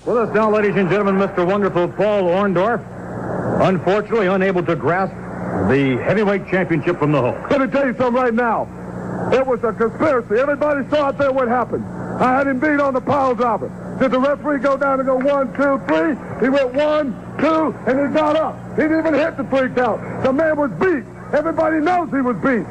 With us now, ladies and gentlemen, Mr. Wonderful Paul Orndorff, unfortunately unable to grasp the heavyweight championship from the Hulk. Let me tell you something right now. It was a conspiracy. Everybody saw out there what happened. I had him beat on the pile driver. Did the referee go down and go 1, 2, 3? He went 1, 2, and he got up. He didn't even hit the 3 count. The man was beat. Everybody knows he was beat.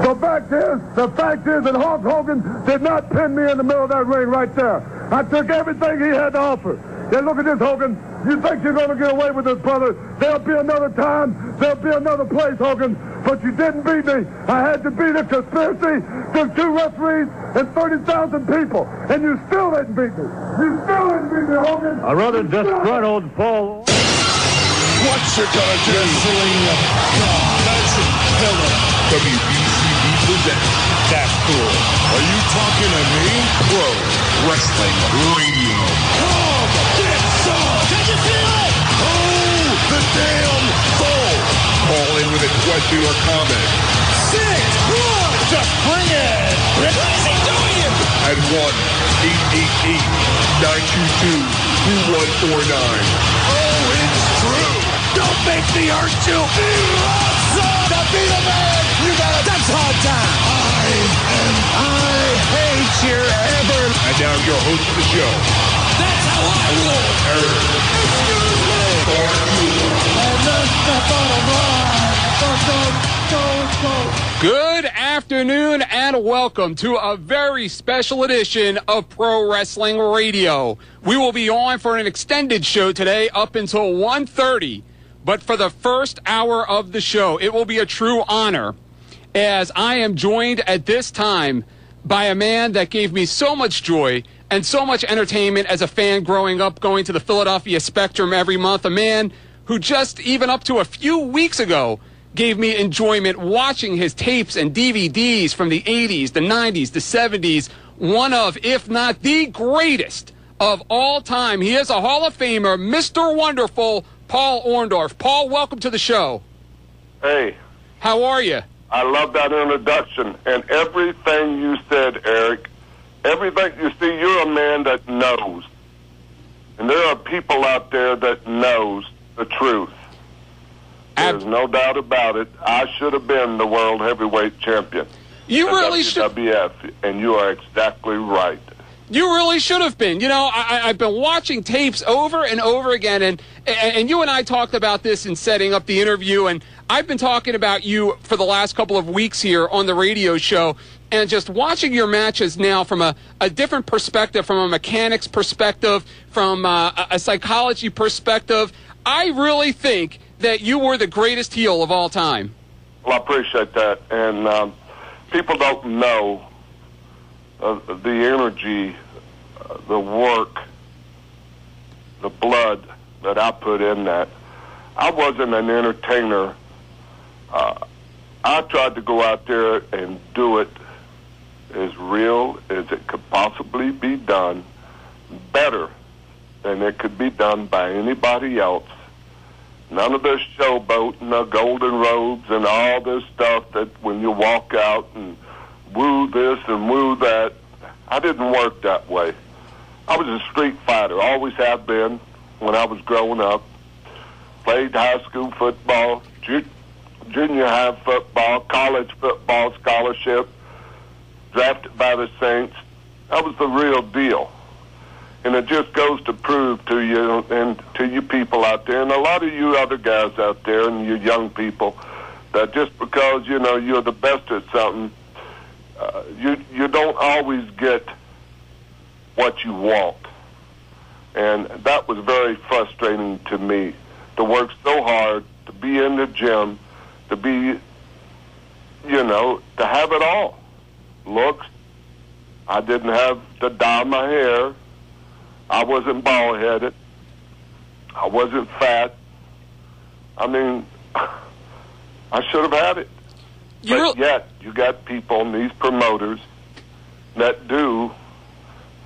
So the fact is that Hulk Hogan did not pin me in the middle of that ring right there. I took everything he had to offer. Yeah, look at this, Hogan. You think you're going to get away with this, brother? There'll be another time. There'll be another place, Hogan. But you didn't beat me. I had to beat a conspiracy. Took 2 referees and 30,000 people. And you still didn't beat me. You still didn't beat me, Hogan. A rather disgruntled Paul. What's it gonna do? WBCB presents That Cool. Are you talking to me? Pro Wrestling Radio. Come, get some! Can you feel it? Oh, the damn phone! Call in with a question or comment. 6, 1, just bring it! What is he doing it? At 1-888-922-2149. Oh, it's true! Don't make me hurt you! Be awesome! To be the man, you gotta dance hard time! I hate your ever... And now your host of the show. That's how I roll! Eric. Excuse me! And that's the bottom line! Good afternoon and welcome to a very special edition of Pro Wrestling Radio. We will be on for an extended show today up until 1:30. But for the first hour of the show, it will be a true honor as I am joined at this time by a man that gave me so much joy and so much entertainment as a fan growing up, going to the Philadelphia Spectrum every month. A man who just even up to a few weeks ago gave me enjoyment watching his tapes and DVDs from the 80s, the 90s, the 70s. One of, if not the greatest of all time. He is a Hall of Famer, Mr. Wonderful, Paul Orndorff. Paul, welcome to the show. Hey. How are you? I love that introduction. And everything you said, Eric, everything you see, you're a man that knows. And there are people out there that knows the truth. There's no doubt about it. I should have been the world heavyweight champion. You really should. WWF, and you are exactly right. You really should have been. You know, I've been watching tapes over and over again, and you and I talked about this in setting up the interview, and I've been talking about you for the last couple of weeks here on the radio show, and just watching your matches now from a different perspective, from a mechanics perspective, from a psychology perspective, I really think that you were the greatest heel of all time. Well, I appreciate that, and people don't know the energy, the work, the blood that I put in that. I wasn't an entertainer. I tried to go out there and do it as real as it could possibly be done, better than it could be done by anybody else. None of this showboat and the golden robes and all this stuff that when you walk out and woo this and woo that. I didn't work that way. I was a street fighter, always have been when I was growing up. Played high school football, junior high football, college football scholarship, drafted by the Saints. That was the real deal. And it just goes to prove to you and to you people out there, and a lot of you other guys out there and you young people, that just because, you know, you're the best at something, you don't always get what you want. And that was very frustrating to me, to work so hard, to be in the gym, to be, you know, to have it all. Looks, I didn't have to dye my hair. I wasn't bald-headed. I wasn't fat. I mean, I should have had it. But yet, you got people, these promoters, that do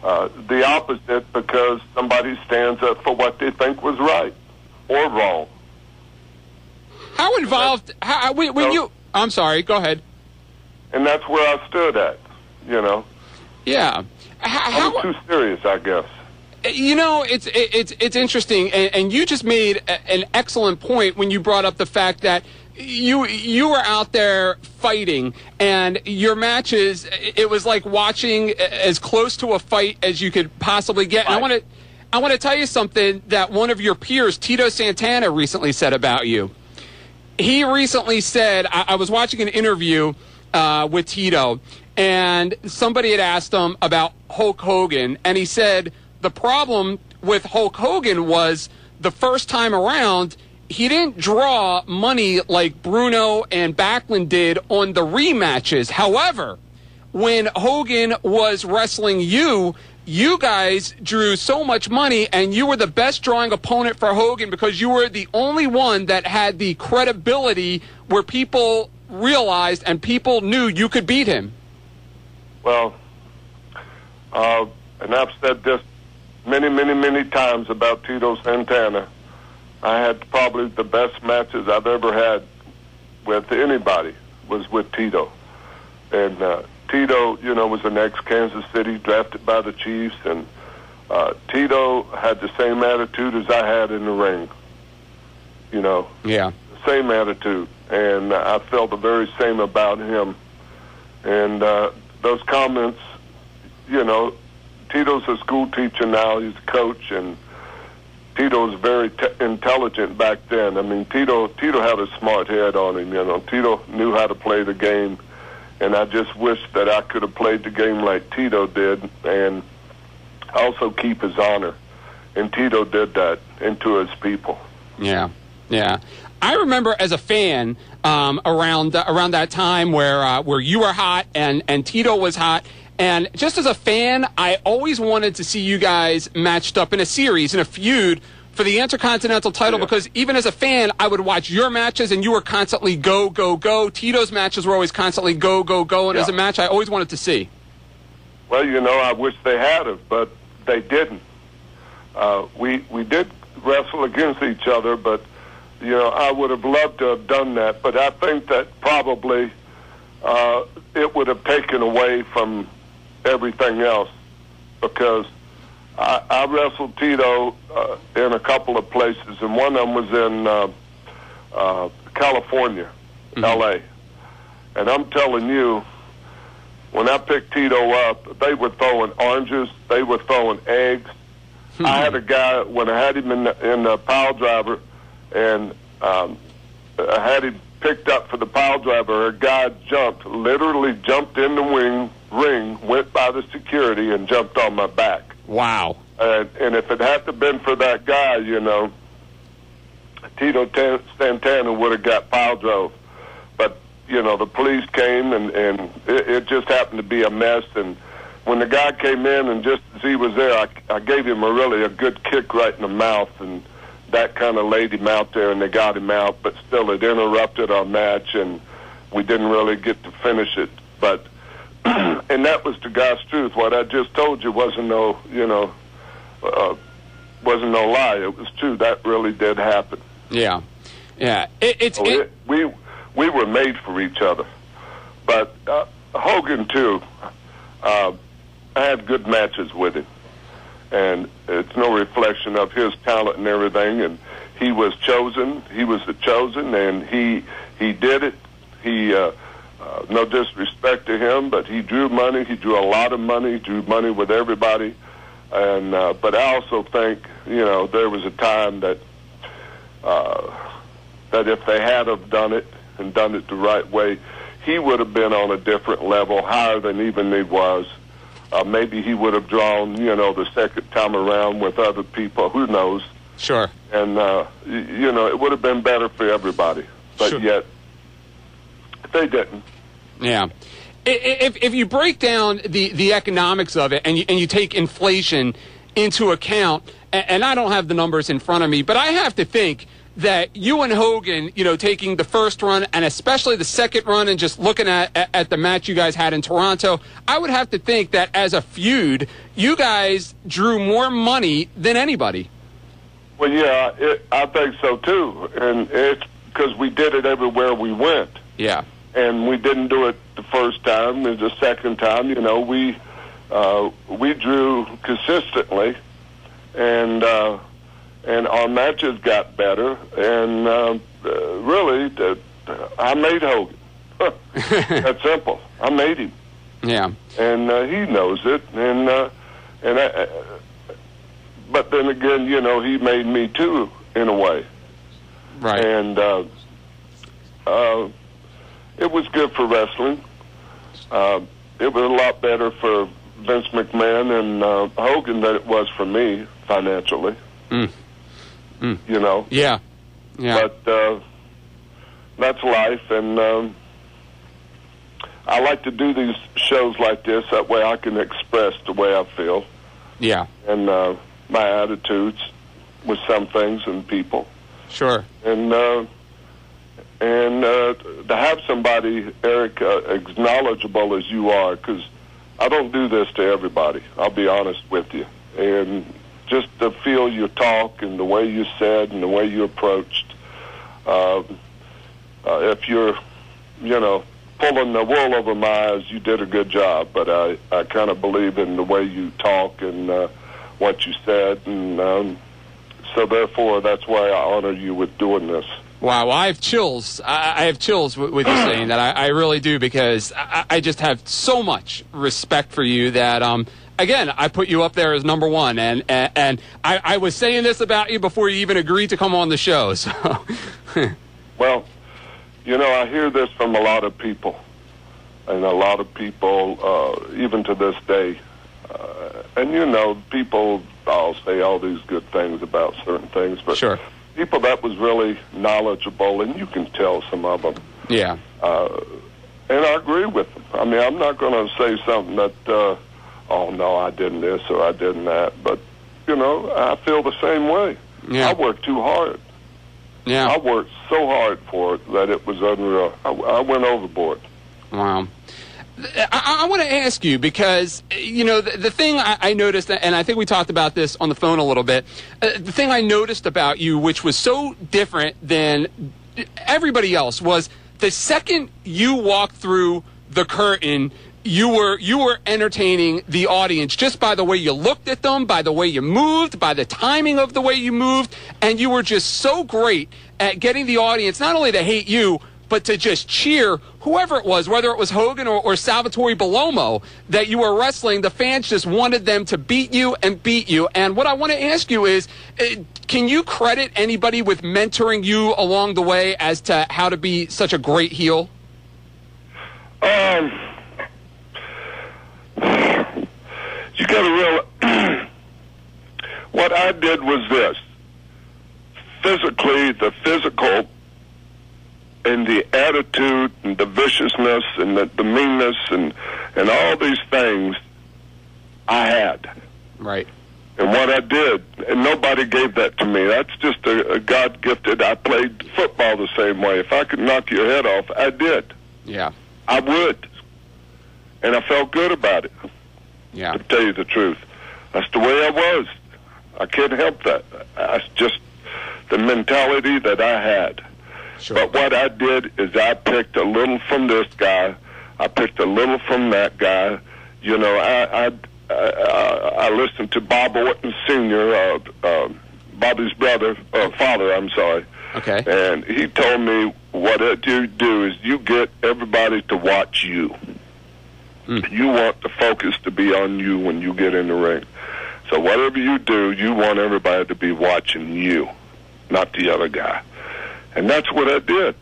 the opposite because somebody stands up for what they think was right or wrong. How involved? When you? I'm sorry. Go ahead. And that's where I stood at. You know. Yeah. I was too serious, I guess. You know, it's interesting, and you just made an excellent point when you brought up the fact that you were out there fighting, and your matches, it was like watching as close to a fight as you could possibly get. Right. And I want to tell you something that one of your peers, Tito Santana, recently said about you. He recently said, I was watching an interview with Tito, and somebody had asked him about Hulk Hogan, and he said the problem with Hulk Hogan was the first time around, he didn't draw money like Bruno and Backlund did on the rematches. However, when Hogan was wrestling you guys drew so much money, and you were the best drawing opponent for Hogan because you were the only one that had the credibility where people realized and people knew you could beat him. Well, and I've said this many times about Tito Santana. I had probably the best matches I've ever had with anybody was with Tito. And Tito, you know, was an ex-Kansas City, drafted by the Chiefs, and Tito had the same attitude as I had in the ring. You know? Yeah. Same attitude. And I felt the very same about him. And those comments, you know, Tito's a school teacher now, he's a coach, and Tito was very intelligent back then. I mean, Tito had a smart head on him, you know. Tito knew how to play the game, and I just wish that I could have played the game like Tito did and also keep his honor. And Tito did that into his people. Yeah. I remember as a fan around that time where you were hot and Tito was hot. And just as a fan, I always wanted to see you guys matched up in a series, in a feud for the Intercontinental title, because even as a fan, I would watch your matches, and you were constantly go, go, go. Tito's matches were always constantly go, go, go. And as a match, I always wanted to see. Well, you know, I wish they had it, but they didn't. We did wrestle against each other, but, you know, I would have loved to have done that. But I think that probably it would have taken away from everything else, because I wrestled Tito in a couple of places, and one of them was in California, L.A. And I'm telling you, when I picked Tito up, they were throwing oranges, they were throwing eggs. I had a guy, when I had him in the pile driver, and I had him picked up for the pile driver, a guy literally jumped in the ring, went by the security, and jumped on my back. Wow. And if it had to been for that guy, you know, Tito Santana would have got pile drove. But, you know, the police came, and it just happened to be a mess. And when the guy came in, and just as he was there, I gave him a good kick right in the mouth, and that kind of laid him out there, and they got him out. But still, it interrupted our match, and we didn't really get to finish it. But and that was the God's truth. What I just told you wasn't no lie. It was true. That really did happen. Yeah. We were made for each other. But Hogan too. I had good matches with him, and it's no reflection of his talent and everything. And he was chosen. He was the chosen, and he did it. He. No disrespect to him, but he drew money. He drew a lot of money. He drew money with everybody. And but I also think, you know, there was a time that that if they had have done it and done it the right way, he would have been on a different level, higher than even he was. Maybe he would have drawn, you know, the second time around with other people. Who knows? Sure. And you know, it would have been better for everybody. But yet, they didn't. Yeah. If you break down the economics of it and you take inflation into account, and I don't have the numbers in front of me, but I have to think that you and Hogan, you know, taking the first run and especially the second run and just looking at the match you guys had in Toronto, I would have to think that as a feud, you guys drew more money than anybody. Well, yeah, I think so, too. And it's because we did it everywhere we went. Yeah. And we didn't do it the first time. The second time, you know, we drew consistently, and our matches got better, and really, I made Hogan. That's simple. I made him. Yeah. And he knows it, but then again, you know, he made me too, in a way. Right. And it was good for wrestling. It was a lot better for Vince McMahon and Hogan than it was for me financially. You know. Yeah. Yeah. But that's life, and I like to do these shows like this. That way, I can express the way I feel. Yeah. And my attitudes with some things and people. Sure. And to have somebody, Eric, as knowledgeable as you are, because I don't do this to everybody. I'll be honest with you. And just to feel your talk and the way you said and the way you approached. If you're, you know, pulling the wool over my eyes, you did a good job. But I kind of believe in the way you talk and what you said. And so therefore, that's why I honor you with doing this. Wow, well, I have chills. I have chills with you saying that. I really do, because I just have so much respect for you that, again, I put you up there as number one. And I was saying this about you before you even agreed to come on the show. So. Well, you know, I hear this from a lot of people. And a lot of people, even to this day. And, you know, people all say all these good things about certain things. But sure. People that was really knowledgeable, and you can tell some of them. Yeah. And I agree with them. I mean, I'm not going to say something that, oh, no, I didn't this or I didn't that. But, you know, I feel the same way. Yeah. I worked too hard. Yeah. I worked so hard for it that it was unreal. I went overboard. Wow. I want to ask you, because, you know, the thing I noticed, and I think we talked about this on the phone a little bit, the thing I noticed about you, which was so different than everybody else, was the second you walked through the curtain, you were entertaining the audience just by the way you looked at them, by the way you moved, by the timing of the way you moved, and you were just so great at getting the audience not only to hate you, but to just cheer whoever it was, whether it was Hogan or Salvatore Bellomo, that you were wrestling. The fans just wanted them to beat you and beat you. And what I want to ask you is, can you credit anybody with mentoring you along the way as to how to be such a great heel? You got to realize, what I did was this. Physically, the physical and the attitude and the viciousness and the meanness and all these things I had. Right. And what I did, and nobody gave that to me. That's just a God-gifted. I played football the same way. If I could knock your head off, I did. Yeah. I would. And I felt good about it. Yeah. To tell you the truth. That's the way I was. I can't help that. That's just the mentality that I had. Sure. But what I did is I picked a little from this guy. I picked a little from that guy. You know, I listened to Bob Orton Sr., Bobby's father, I'm sorry. Okay. And he told me what you do is you get everybody to watch you. You want the focus to be on you when you get in the ring. So whatever you do, you want everybody to be watching you, not the other guy. And that's what I did.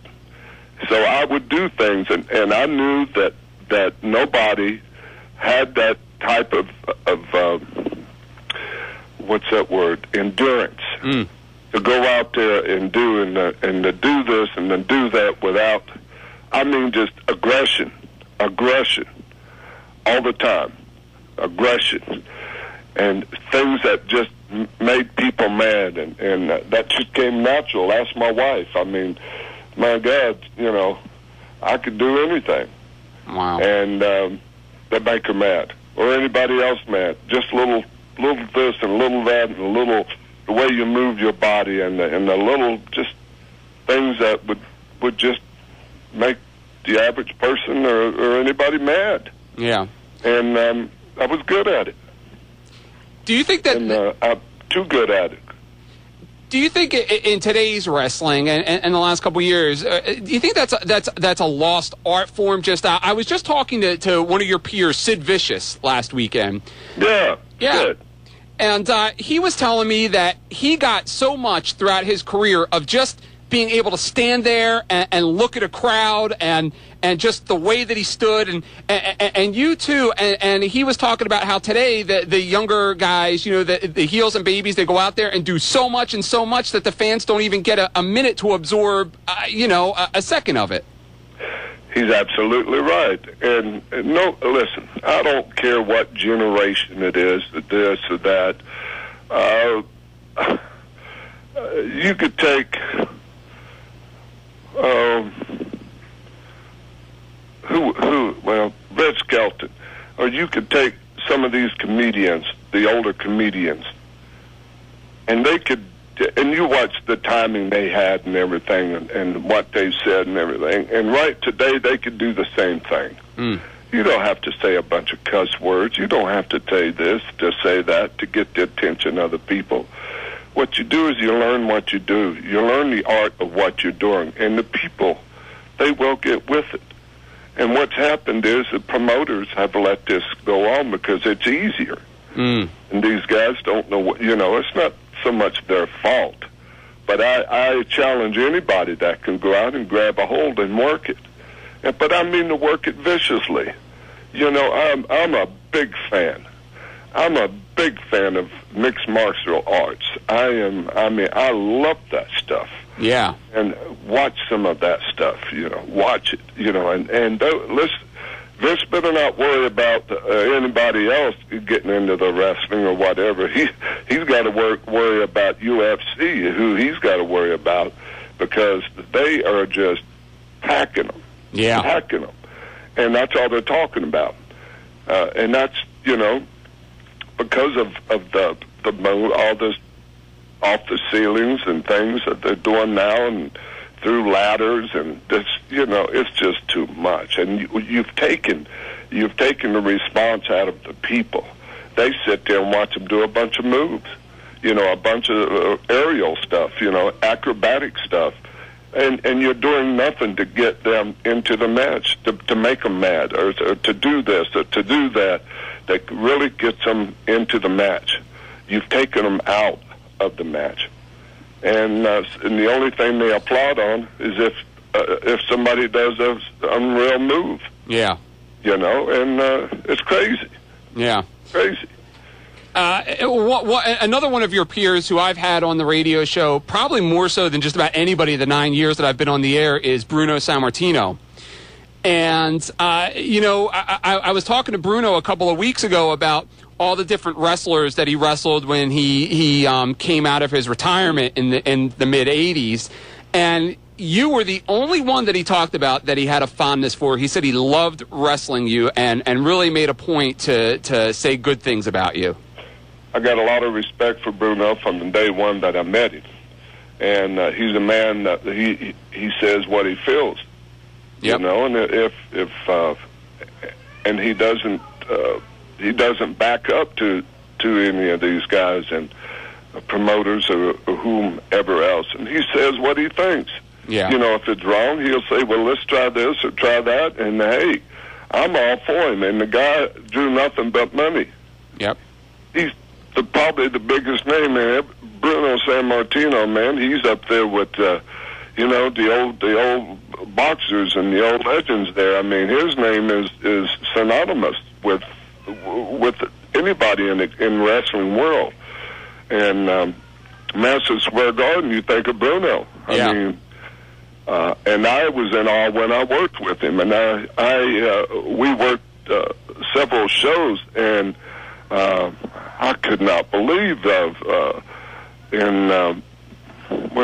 So I would do things, and I knew that nobody had that type of what's that word? Endurance. To go out there and do and to do this and then do that without, I mean, just aggression, all the time, aggression, and things that just made people mad, and that just came natural. Ask my wife. I mean, my God, you know, I could do anything. Wow. And that make her mad, or anybody else mad. Just little this and little that, and the way you move your body, and the little just things that would just make the average person or anybody mad. Yeah. And I was good at it. Do you think that... And too good at it. Do you think in today's wrestling and the last couple of years, do you think that's a lost art form? I was just talking to one of your peers, Sid Vicious, last weekend. Yeah. Good. And he was telling me that he got so much throughout his career of just being able to stand there and look at a crowd and just the way that he stood and you too, and he was talking about how today the younger guys, the heels and babies, they go out there and do so much that the fans don't even get a minute to absorb a second of it. He's absolutely right. And no, listen, I don't care what generation it is, this or that. You could take Red Skelton, or you could take some of these comedians, the older comedians, and you watch the timing they had and everything, and what they said and everything, and right today they could do the same thing. You don't have to say a bunch of cuss words. You don't have to say this, to say that, to get the attention of the people. What you do is you learn what you do. You learn the art of what you're doing, and the people, they will get with it. And what's happened is the promoters have let this go on because it's easier. And these guys don't know what, it's not so much their fault. But I challenge anybody that can go out and grab a hold and work it. But I mean to work it viciously. I'm a big fan. I'm a big fan of mixed martial arts. I love that stuff. Yeah. And watch some of that stuff, watch it, listen, Vince better not worry about anybody else getting into the wrestling or whatever. He's got to worry about UFC, who he's got to worry about, because they are just packing them. Yeah. Packing them. And that's all they're talking about. And that's, because of all this off the ceilings and things that they're doing now, and through ladders, and this, it's just too much. And you've taken the response out of the people. They sit there and watch them do a bunch of moves, a bunch of aerial stuff, acrobatic stuff, and you're doing nothing to get them into the match, to make them mad, or to do this, or to do that really gets them into the match. You've taken them out of the match, and the only thing they applaud on is if somebody does an unreal move. Yeah. And it's crazy. Yeah. Crazy. Another one of your peers who I've had on the radio show, probably more so than just about anybody in the 9 years that I've been on the air, is Bruno Sammartino. And, I was talking to Bruno a couple of weeks ago about all the different wrestlers that he wrestled when he came out of his retirement in the mid-'80s. And you were the only one that he talked about that he had a fondness for. He said he loved wrestling you and really made a point to say good things about you. I got a lot of respect for Bruno from the day one that I met him. And he's a man that he says what he feels. Yep. And and he doesn't back up to any of these guys and promoters or whomever else. And he says what he thinks. Yeah. If it's wrong, he'll say, well, let's try this or try that. And hey, I'm all for him. And the guy drew nothing but money. Yep. He's probably the biggest name, man. Bruno Sammartino, man. He's up there with, the old boxers and the old legends there. I mean, his name is synonymous with anybody in the wrestling world. And Madison Square Garden, you think of Bruno. Yeah. I mean, and I was in awe when I worked with him. And we worked several shows, and I could not believe where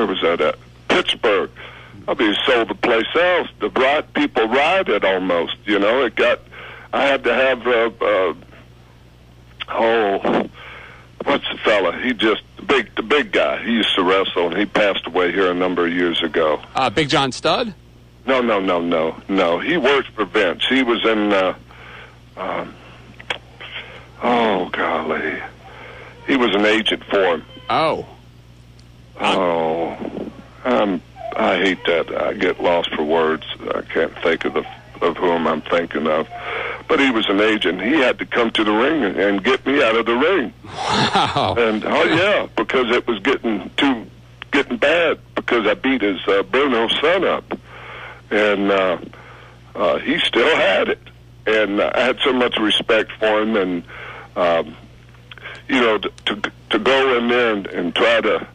was that at? Pittsburgh. I mean, sold the place out. The people rioted almost. I had to have what's the fella? The big guy. He used to wrestle, and he passed away here a number of years ago. Big John Studd? No. He worked for Vince. He was in. Oh golly, he was an agent for him. Oh. I hate that. I get lost for words. I can't think of whom I'm thinking of. But he was an agent. He had to come to the ring and get me out of the ring. Wow. And because it was getting bad because I beat his Bruno son up, and he still had it. And I had so much respect for him, and to go in there and try to.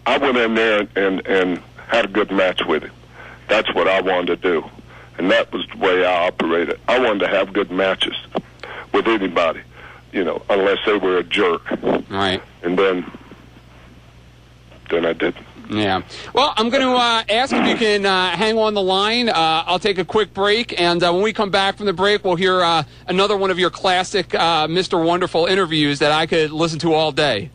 I went in there and had a good match with him. That's what I wanted to do. And that was the way I operated. I wanted to have good matches with anybody, unless they were a jerk. Right. And then I didn't. Yeah. Well, I'm going to ask if you can hang on the line. I'll take a quick break, and when we come back from the break, we'll hear another one of your classic Mr. Wonderful interviews that I could listen to all day.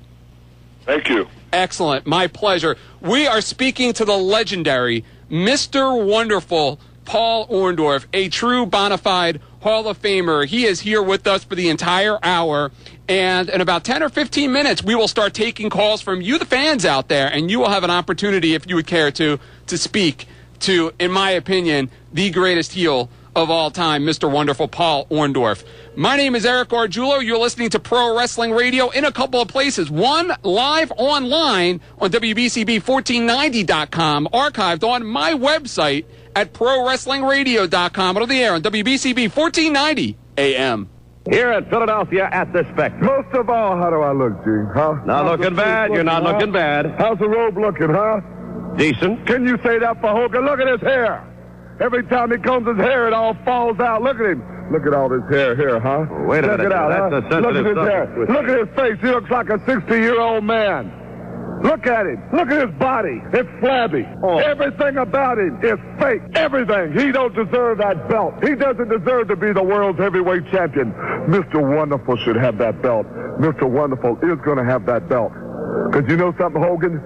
Thank you. Excellent. My pleasure. We are speaking to the legendary Mr. Wonderful Paul Orndorff, a true bona fide Hall of Famer. He is here with us for the entire hour, and in about 10 or 15 minutes, we will start taking calls from you, the fans out there, and you will have an opportunity, if you would care to speak to, in my opinion, the greatest heel of all time, Mr. Wonderful Paul Orndorff. My name is Eric Arjulo. You're listening to Pro Wrestling Radio in a couple of places. One, live online on WBCB1490.com, archived on my website at ProWrestlingRadio.com. On the air on WBCB 1490 AM. Here at Philadelphia at the Spectrum. Most of all, how do I look, Gene? Huh? Not looking bad. You're not looking bad. How's the robe looking, huh? Decent. Can you say that for Hogan? Look at his hair. Every time he combs his hair, it all falls out. Look at him. Look at all this hair here, huh? Wait a minute. Check it out, That's huh? a sensitive Look at his hair. subject. Look at his face. He looks like a 60-year-old man. Look at him. Look at his body. It's flabby. Oh. Everything about him is fake. Everything. He don't deserve that belt. He doesn't deserve to be the world's heavyweight champion. Mr. Wonderful should have that belt. Mr. Wonderful is going to have that belt. Because you know something, Hogan?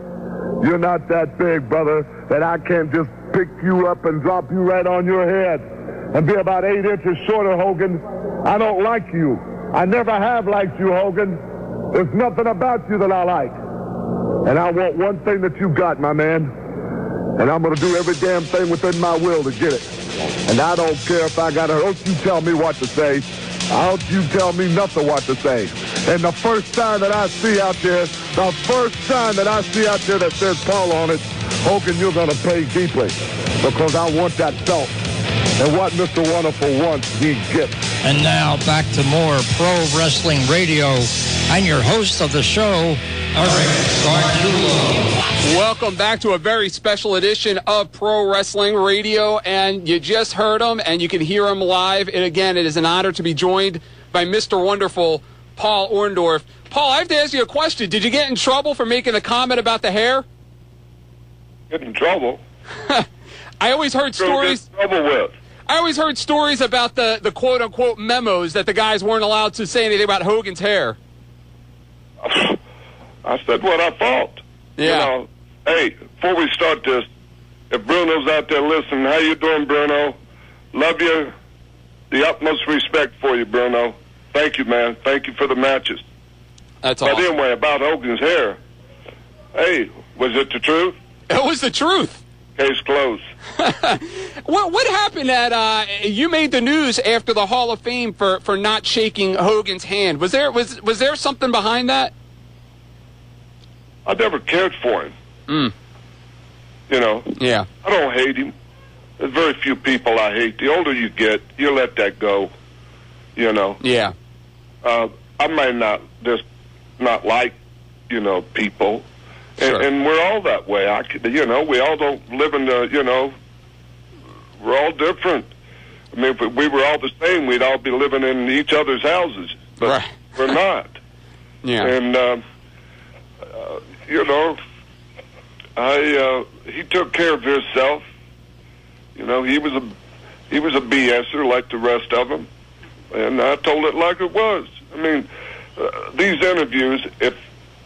You're not that big, brother, that I can't just pick you up and drop you right on your head and be about 8 inches shorter, Hogan. I don't like you. I never have liked you, Hogan. There's nothing about you that I like. And I want one thing that you got, my man. And I'm going to do every damn thing within my will to get it. And I don't care if I got to. Don't you tell me what to say. Don't you tell me nothing what to say. And the first sign that I see out there, that says Paul on it, Hogan, you're going to pay deeply. Because I want that belt. And what Mr. Wonderful wants, he gets. And now back to more Pro Wrestling Radio. And your host of the show, Eric Arjulo. Welcome back to a very special edition of Pro Wrestling Radio. And you just heard him, and you can hear him live. And again, it is an honor to be joined by Mr. Wonderful Paul Orndorff. Paul, I have to ask you a question. Did you get in trouble for making a comment about the hair? Get in trouble? I always heard stories. Get in trouble with? I always heard stories about the quote-unquote memos that the guys weren't allowed to say anything about Hogan's hair. I said what I thought. Yeah. Hey, before we start this, if Bruno's out there listening, how you doing, Bruno? Love you. The utmost respect for you, Bruno. Thank you, man. Thank you for the matches. That's awesome. But anyway, about Hogan's hair, hey, was it the truth? It was the truth. Case closed. What happened at you made the news after the Hall of Fame for not shaking Hogan's hand? Was there something behind that? I never cared for him. Yeah. I don't hate him. There's very few people I hate. The older you get, you let that go. Yeah. I might not like people. Sure. And we're all that way. We all don't live in the, we're all different. I mean, if we were all the same, we'd all be living in each other's houses. But right. We're not. Yeah. And, he took care of himself. He was a BSer like the rest of them. And I told it like it was. I mean, these interviews,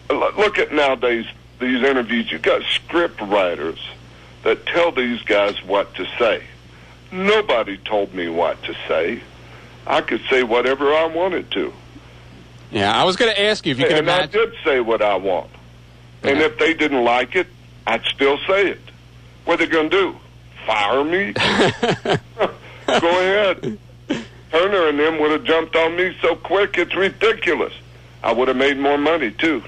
look at nowadays, these interviews, you got script writers that tell these guys what to say. Nobody told me what to say. I could say whatever I wanted to. Yeah, I was going to ask you if you could imagine. imagine. And I did say what I want. And if they didn't like it, I'd still say it. What are they going to do? Fire me? Go ahead. Turner and them would have jumped on me so quick, it's ridiculous. I would have made more money, too.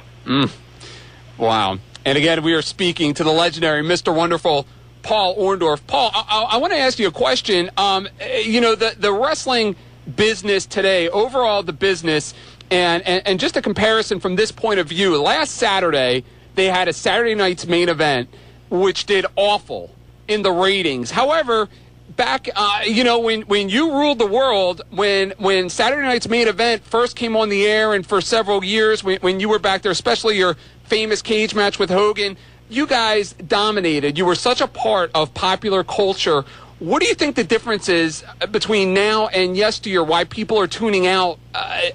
Wow. And again, we are speaking to the legendary Mr. Wonderful Paul Orndorff. Paul, I want to ask you a question. You know, the wrestling business today, overall the business, and just a comparison from this point of view. Last Saturday, they had a Saturday night's main event, which did awful in the ratings. However, back, you know, when you ruled the world, when Saturday night's main event first came on the air, and for several years, when you were back there, especially your famous cage match with Hogan, you guys dominated. You were such a part of popular culture. What do you think the difference is between now and yesteryear, why people are tuning out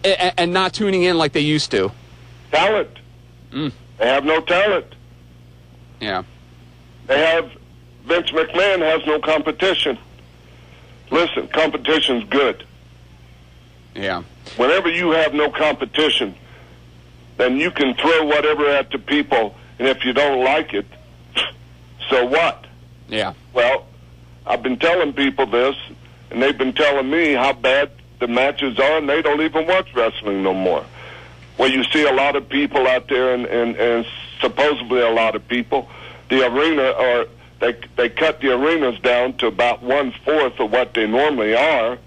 and not tuning in like they used to? Talent. They have no talent. Yeah. Vince McMahon has no competition. Listen, competition's good. Yeah. Whenever you have no competition, then you can throw whatever at the people, and if you don't like it, so what? Yeah. Well, I've been telling people this, and they've been telling me how bad the matches are, and they don't even watch wrestling no more. Well, you see a lot of people out there, and supposedly a lot of people, the arena, or they cut the arenas down to about 1/4 of what they normally are,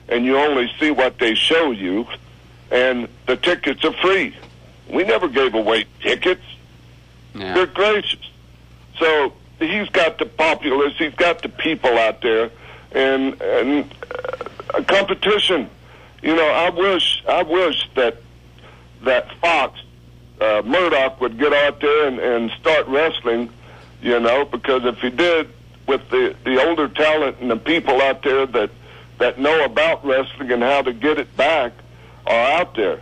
and you only see what they show you, and the tickets are free. We never gave away tickets. Yeah. They're gracious. So he's got the populace, he's got the people out there, and a competition. You know, I wish that Fox, Murdoch would get out there and start wrestling, you know, because if he did, with the older talent and the people out there that know about wrestling and how to get it back are out there.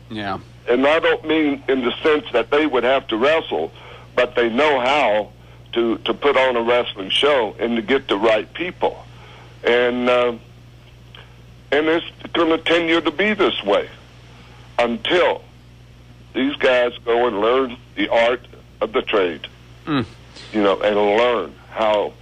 Yeah. And I don't mean in the sense that they would have to wrestle, but they know how to put on a wrestling show and to get the right people. And it's going to continue to be this way until these guys go and learn the art of the trade, you know, and learn how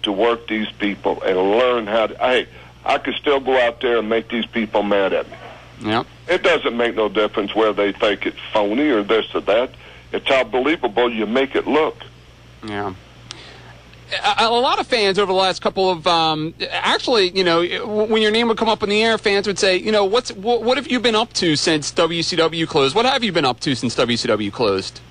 to work these people and learn how to, hey, I could still go out there and make these people mad at me. Yeah. It doesn't make no difference whether they think it's phony or this or that. It's how believable you make it look. Yeah. A lot of fans over the last couple of, actually, you know, when your name would come up in the air, fans would say, you know, what have you been up to since WCW closed? What have you been up to since WCW closed?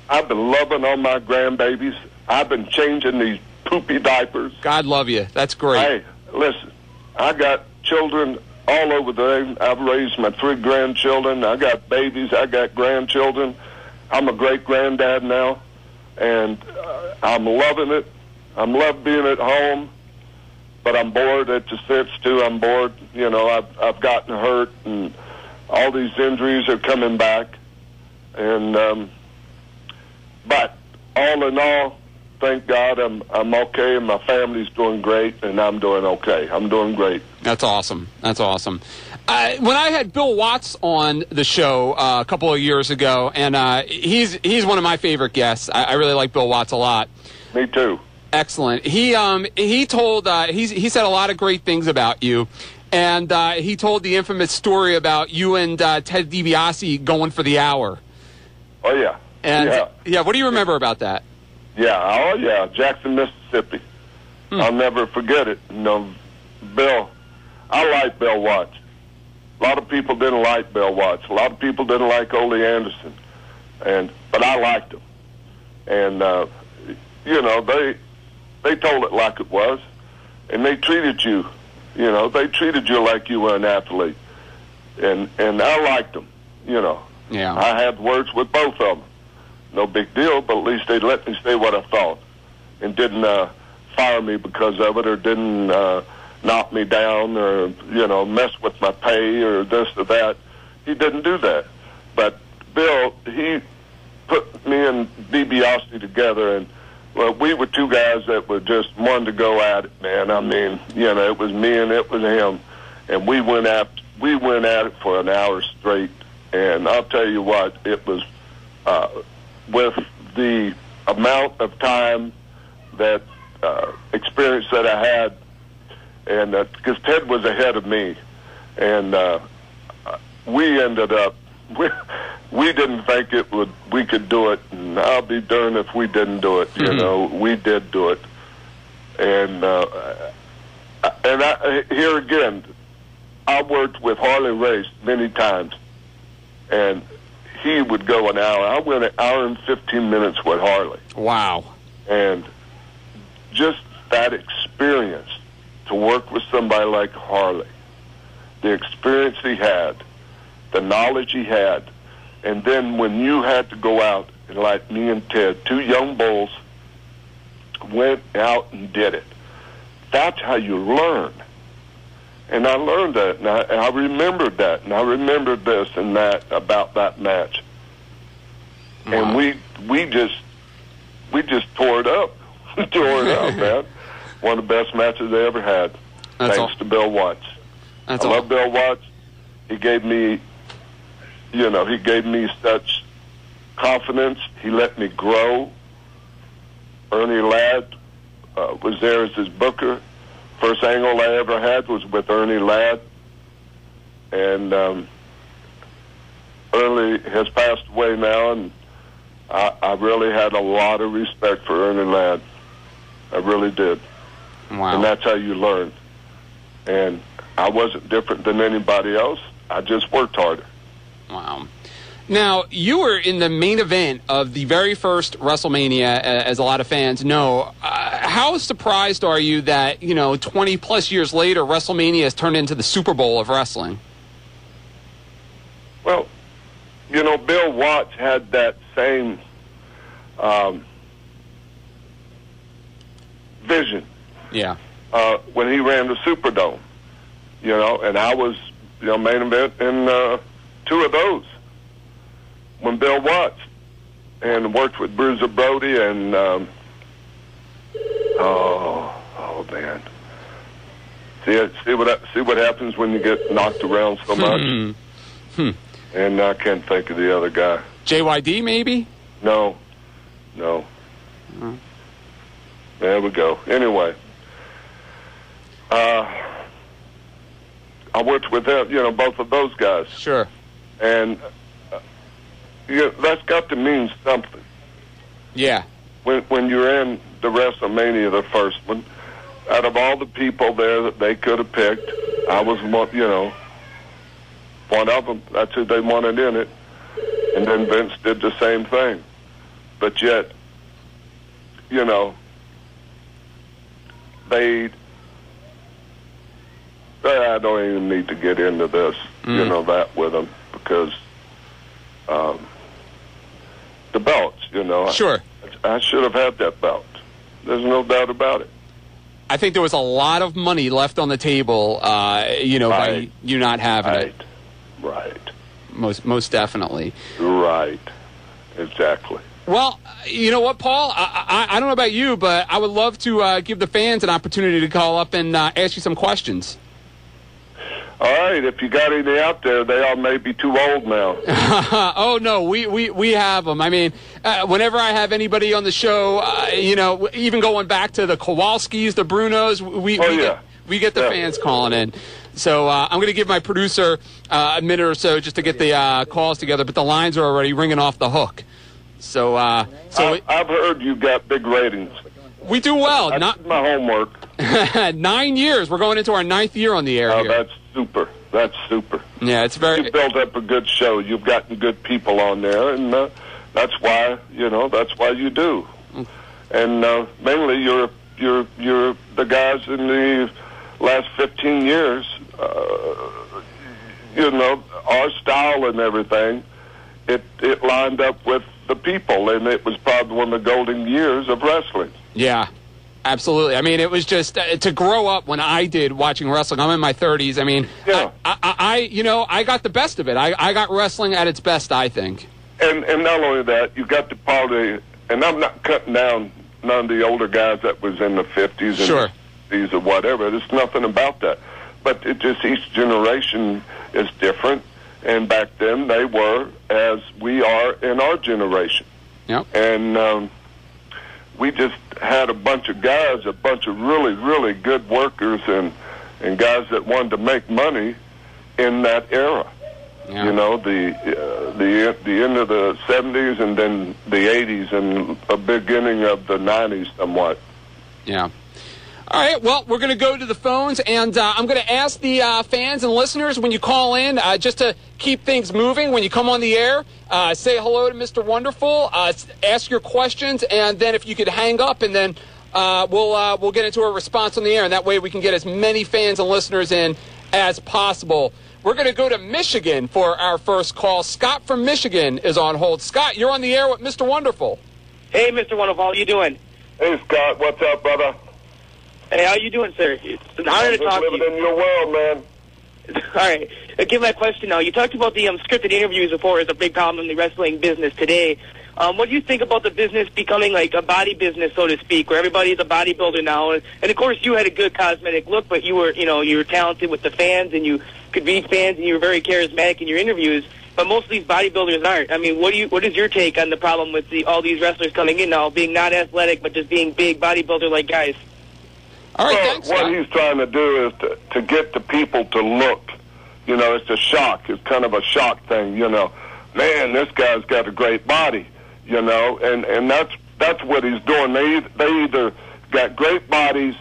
I've been loving on my grandbabies. I've been changing these poopy diapers. God love you. That's great. Hey, listen, I got children all over there. I've raised my 3 grandchildren. I got babies. I got grandchildren. I'm a great-granddad now, and I'm loving it. I'm loving being at home, but I'm bored at the sits, too. I'm bored. You know, I've gotten hurt, and all these injuries are coming back. And but all in all, thank God I'm okay, and my family's doing great, and I'm doing okay. I'm doing great. That's awesome. That's awesome. When I had Bill Watts on the show a couple of years ago, and he's one of my favorite guests. I really like Bill Watts a lot. Me too. Excellent. He told he said a lot of great things about you, and he told the infamous story about you and Ted DiBiase going for the hour. Oh yeah. And yeah, what do you remember about that? Yeah, oh yeah, Jackson, Mississippi. I'll never forget it. You know, Bill, I like Bill Watts. A lot of people didn't like Bill Watts. A lot of people didn't like Ole Anderson, but I liked him. And you know, they told it like it was, and they treated you. You know, they treated you like you were an athlete, and I liked them. You know, yeah. I had words with both of them. No big deal, but at least they let me say what I thought and didn't fire me because of it, or didn't knock me down, or, you know, mess with my pay or this or that. He didn't do that. But Bill, he put me and DiBiase together, and well, we were 2 guys that were just wanted to go at it, man. I mean, you know, it was me and it was him, and we went at it for an hour straight. And I'll tell you what, it was with the amount of time that experience that I had, and because Ted was ahead of me, and we ended up we didn't think we could do it, and I'll be darned if we didn't do it. You know, we did do it, and here again, I worked with Harley Race many times, and he would go an hour. I went an hour and 15 minutes with Harley. Wow. And just that experience to work with somebody like Harley, the experience he had, the knowledge he had, and then when you had to go out, and like me and Ted, two young bulls, went out and did it. That's how you learn. And I learned that, and I remembered that, and I remembered this and that about that match. Wow. And we just tore it up. Tore it up, man. One of the best matches I ever had. Thanks to Bill Watts. I love Bill Watts. He gave me, he gave me such confidence. He let me grow. Ernie Ladd was there as his booker. First angle I ever had was with Ernie Ladd. And Ernie has passed away now, and I really had a lot of respect for Ernie Ladd. I really did. Wow. And that's how you learn. And I wasn't different than anybody else. I just worked harder. Wow. Now, you were in the main event of the very first WrestleMania, as a lot of fans know. How surprised are you that, 20-plus years later, WrestleMania has turned into the Super Bowl of wrestling? Well, Bill Watts had that same vision. Yeah. When he ran the Superdome, and I was, main event in two of those. When Bill Watts, and worked with Bruiser Brody, and oh man, see what happens when you get knocked around so much. And I can't think of the other guy. JYD, maybe? No. There we go. Anyway, I worked with them, both of those guys. Sure. And that's got to mean something. Yeah. When you're in the WrestleMania, the first one, out of all the people there that they could have picked, I was one of them. That's who they wanted in it. And then Vince did the same thing. But yet, I don't even need to get into this, that with them, because the belts, Sure. I should have had that belt. There's no doubt about it. I think there was a lot of money left on the table, by you not having it. Right. Most definitely. Right. Exactly. Well, you know what, Paul? I don't know about you, but I would love to give the fans an opportunity to call up and ask you some questions. All right, if you got any out there, they all may be too old now. Oh, no, we have them. I mean, whenever I have anybody on the show, even going back to the Kowalskis, the Brunos, we get the fans calling in. So I'm going to give my producer a minute or so just to get the calls together, but the lines are already ringing off the hook. So I've heard you got big ratings. We do well. I did my homework. 9 years. We're going into our 9th year on the air here. That's super. That's super. Yeah, it's very... You've built up a good show. You've gotten good people on there, and that's why, that's why you do. And mainly you're the guys in the last 15 years, our style and everything, it lined up with the people, and it was probably one of the golden years of wrestling. Yeah, absolutely. I mean, it was just to grow up when I did watching wrestling. I'm in my 30s. I mean, yeah. I got the best of it. I got wrestling at its best, I think. And not only that, you got the party, and I'm not cutting down none of the older guys that was in the 50s and 60s or whatever. There's nothing about that. But it just each generation is different, and back then they were as we are in our generation. Yep. And we just had a bunch of guys, a bunch of really, really good workers and guys that wanted to make money in that era. Yeah. You know, the end of the 70s and then the 80s and the beginning of the 90s somewhat. Yeah. All right, well, we're going to go to the phones, and I'm going to ask the fans and listeners when you call in, just to keep things moving. When you come on the air, say hello to Mr. Wonderful, ask your questions, and then if you could hang up, and then we'll get into a response on the air, and that way we can get as many fans and listeners in as possible. We're going to go to Michigan for our first call. Scott from Michigan is on hold. Scott, you're on the air with Mr. Wonderful. Hey, Mr. Wonderful, how you doing? Hey, Scott, what's up, brother? Hey, how you doing, sir? It's an honor to talk to you. Living in your world, man. All right. Give my question now. You talked about the scripted interviews before as a big problem in the wrestling business today. What do you think about the business becoming like a body business, so to speak, where everybody's a bodybuilder now? And of course, you had a good cosmetic look, but you were talented with the fans, and you could read fans, and you were very charismatic in your interviews. But most of these bodybuilders aren't. I mean, what is your take on the problem with all these wrestlers coming in now, being not athletic, but just being big bodybuilder-like guys? All right, thanks, what Scott. he's trying to do is to get the people to look. You know, it's a shock. It's kind of a shock thing, you know. Man, this guy's got a great body, you know, and that's what he's doing. They either got great bodies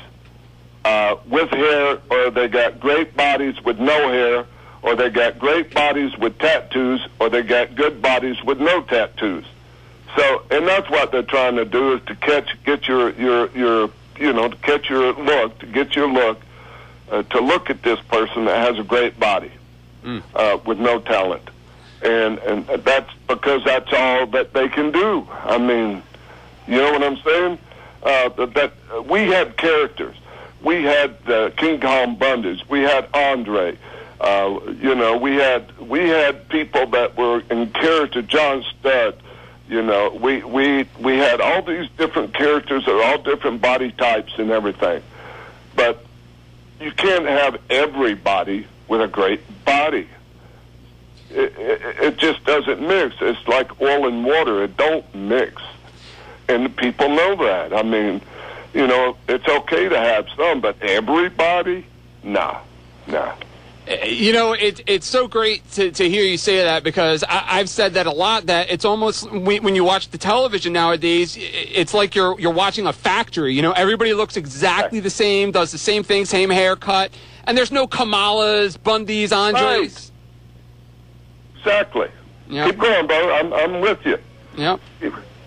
with hair, or they got great bodies with no hair, or they got great bodies with tattoos, or they got good bodies with no tattoos. So, and that's what they're trying to do, is to get your to catch your look, to get your look, to look at this person that has a great body with no talent. And that's because that's all that they can do. I mean, you know what I'm saying? That we had characters. We had King Kong Bundy. We had Andre. We had people that were in character. John Studd. You know, we had all these different characters that are all different body types and everything. But you can't have everybody with a great body. It just doesn't mix. It's like oil and water. It don't mix. And people know that. I mean, you know, it's okay to have some, but everybody? Nah. You know, it's so great to hear you say that, because I've said that a lot, that it's almost, when you watch the television nowadays, it's like you're watching a factory. You know, everybody looks exactly the same, does the same thing, same haircut, and there's no Kamalas, Bundys, Andres. Right. Exactly. Yep. Keep going, brother. I'm with you. Yep.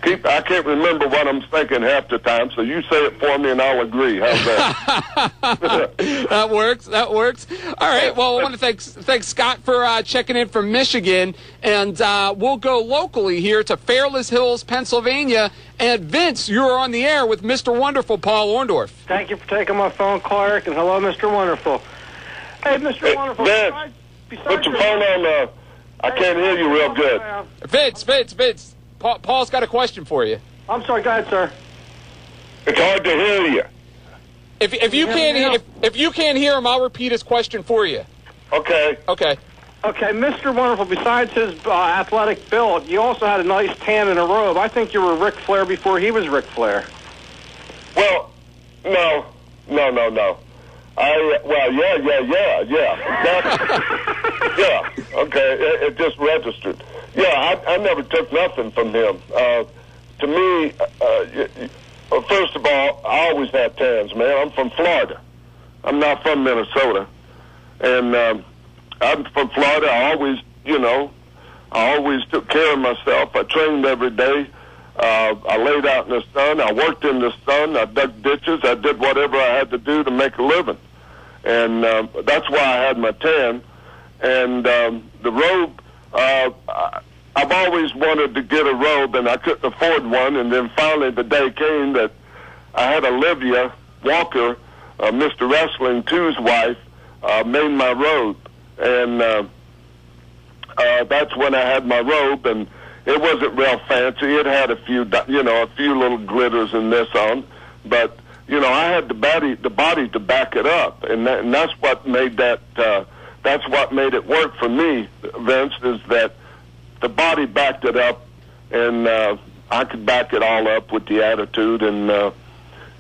I can't remember what I'm thinking half the time, so you say it for me and I'll agree. How's that? That works. All right. Well, I want to thank Scott for checking in from Michigan, and we'll go locally here to Fairless Hills, Pennsylvania. And Vince, you're on the air with Mr. Wonderful, Paul Orndorff. Thank you for taking my phone, Clark, and hello, Mr. Wonderful. Hey, Mr. Wonderful. Vince, put your phone on. I can't hear you real good. Vince. Paul's got a question for you. I'm sorry. Go ahead, sir. It's hard to hear you. If you can't hear him, I'll repeat his question for you. Okay. Okay, Mr. Wonderful, besides his athletic build, you also had a nice tan and a robe. I think you were Ric Flair before he was Ric Flair. Well, no. Yeah, exactly. Yeah, okay, it just registered. Yeah, I never took nothing from him. To me, first of all, I always had tans, man. I'm from Florida. I'm not from Minnesota. And I'm from Florida. I always took care of myself. I trained every day. I laid out in the sun. I worked in the sun. I dug ditches. I did whatever I had to do to make a living. And that's why I had my tan. And the robe, I've always wanted to get a robe, and I couldn't afford one. And then finally the day came that I had Olivia Walker, Mr. Wrestling 2's wife, made my robe. And that's when I had my robe, and it wasn't real fancy. It had a few little glitters and this on, but I had the body to back it up, and that's what made that. That's what made it work for me, Vince. Is that the body backed it up, and I could back it all up with the attitude and the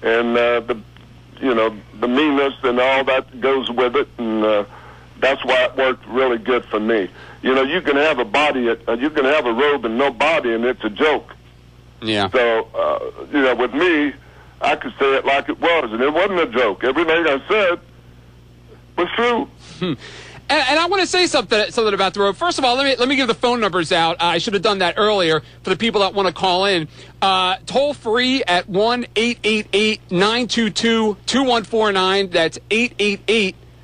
the meanness and all that goes with it, and that's why it worked really good for me. You can have a body, you can have a robe and no body, and it's a joke. Yeah. So, with me, I could say it like it was, and it wasn't a joke. Everything I said was true. And I want to say something about the robe. First of all, let me give the phone numbers out. I should have done that earlier for the people that want to call in. Toll free at 1-888-922-2149. That's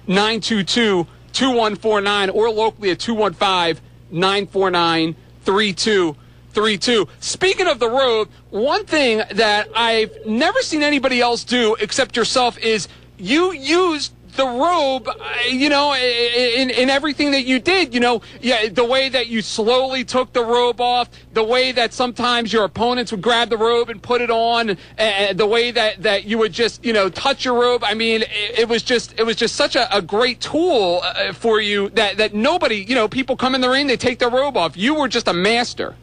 888-922-2149, or locally at 215-949-3232. Speaking of the robe, one thing that I've never seen anybody else do except yourself is you used the robe, in everything that you did, the way that you slowly took the robe off, the way that sometimes your opponents would grab the robe and put it on, the way that you would just, touch your robe. I mean, it was just such a great tool for you that nobody, people come in the ring, they take their robe off. You were just a master.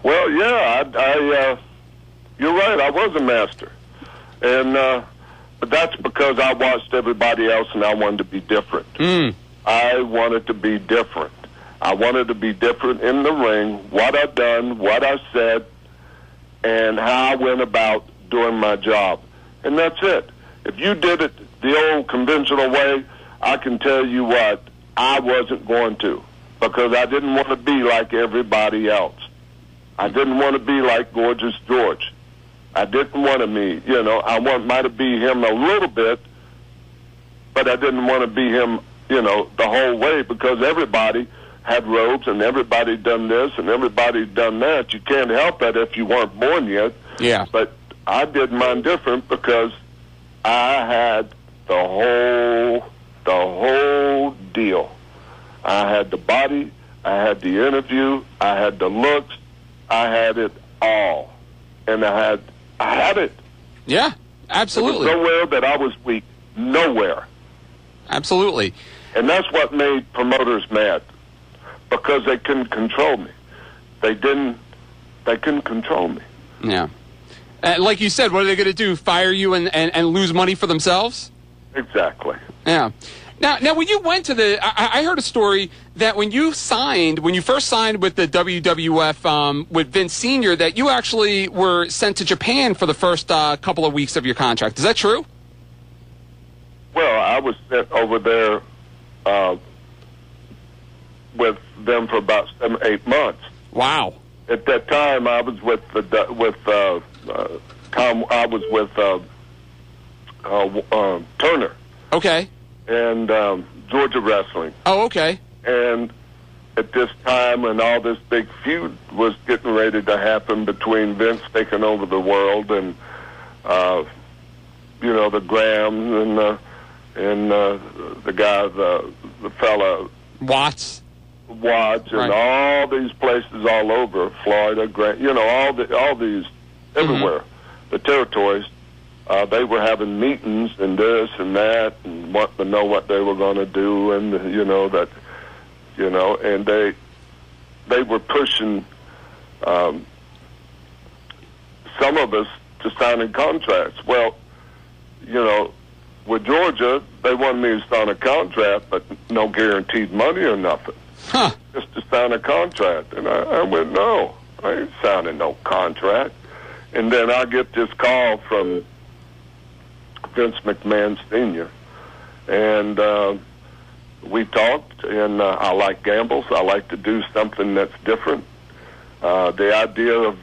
Well, yeah, you're right. I was a master. And, but that's because I watched everybody else and I wanted to be different. I wanted to be different. I wanted to be different in the ring, what I done, what I said, and how I went about doing my job. And that's it. If you did it the old conventional way, I can tell you what, I wasn't going to, because I didn't want to be like everybody else. I didn't want to be like Gorgeous George. I didn't want to be, I might have be him a little bit, but I didn't want to be him, the whole way, because everybody had robes and everybody done this and everybody done that. You can't help that if you weren't born yet. Yeah. But I did mine different because I had the whole deal. I had the body, I had the interview, I had the looks, I had it all. And I had it. Yeah, absolutely. There was nowhere that I was weak. Nowhere. Absolutely. And that's what made promoters mad, because they couldn't control me. They couldn't control me. Yeah. Like you said, what are they going to do? Fire you and lose money for themselves? Exactly. Yeah. Now, when you went to I heard a story that when you first signed with the WWF with Vince Sr., that you actually were sent to Japan for the first couple of weeks of your contract. Is that true? Well, I was sent over there with them for about 7-8 months. Wow. At that time, I was with Turner. Okay. And Georgia Wrestling. Oh, okay. And at this time, when all this big feud was getting ready to happen between Vince taking over the world and the Grahams and the guy, the fella Watts, and right. all these places all over Florida, all these everywhere, the territories. They were having meetings and this and that and wanting to know what they were going to do, and and they were pushing some of us to signing contracts. Well, with Georgia, they wanted me to sign a contract, but no guaranteed money or nothing. Huh. Just to sign a contract. And I went, no, I ain't signing no contract. And then I get this call from Vince McMahon Sr. And we talked, and I like gambles. I like to do something that's different. The idea of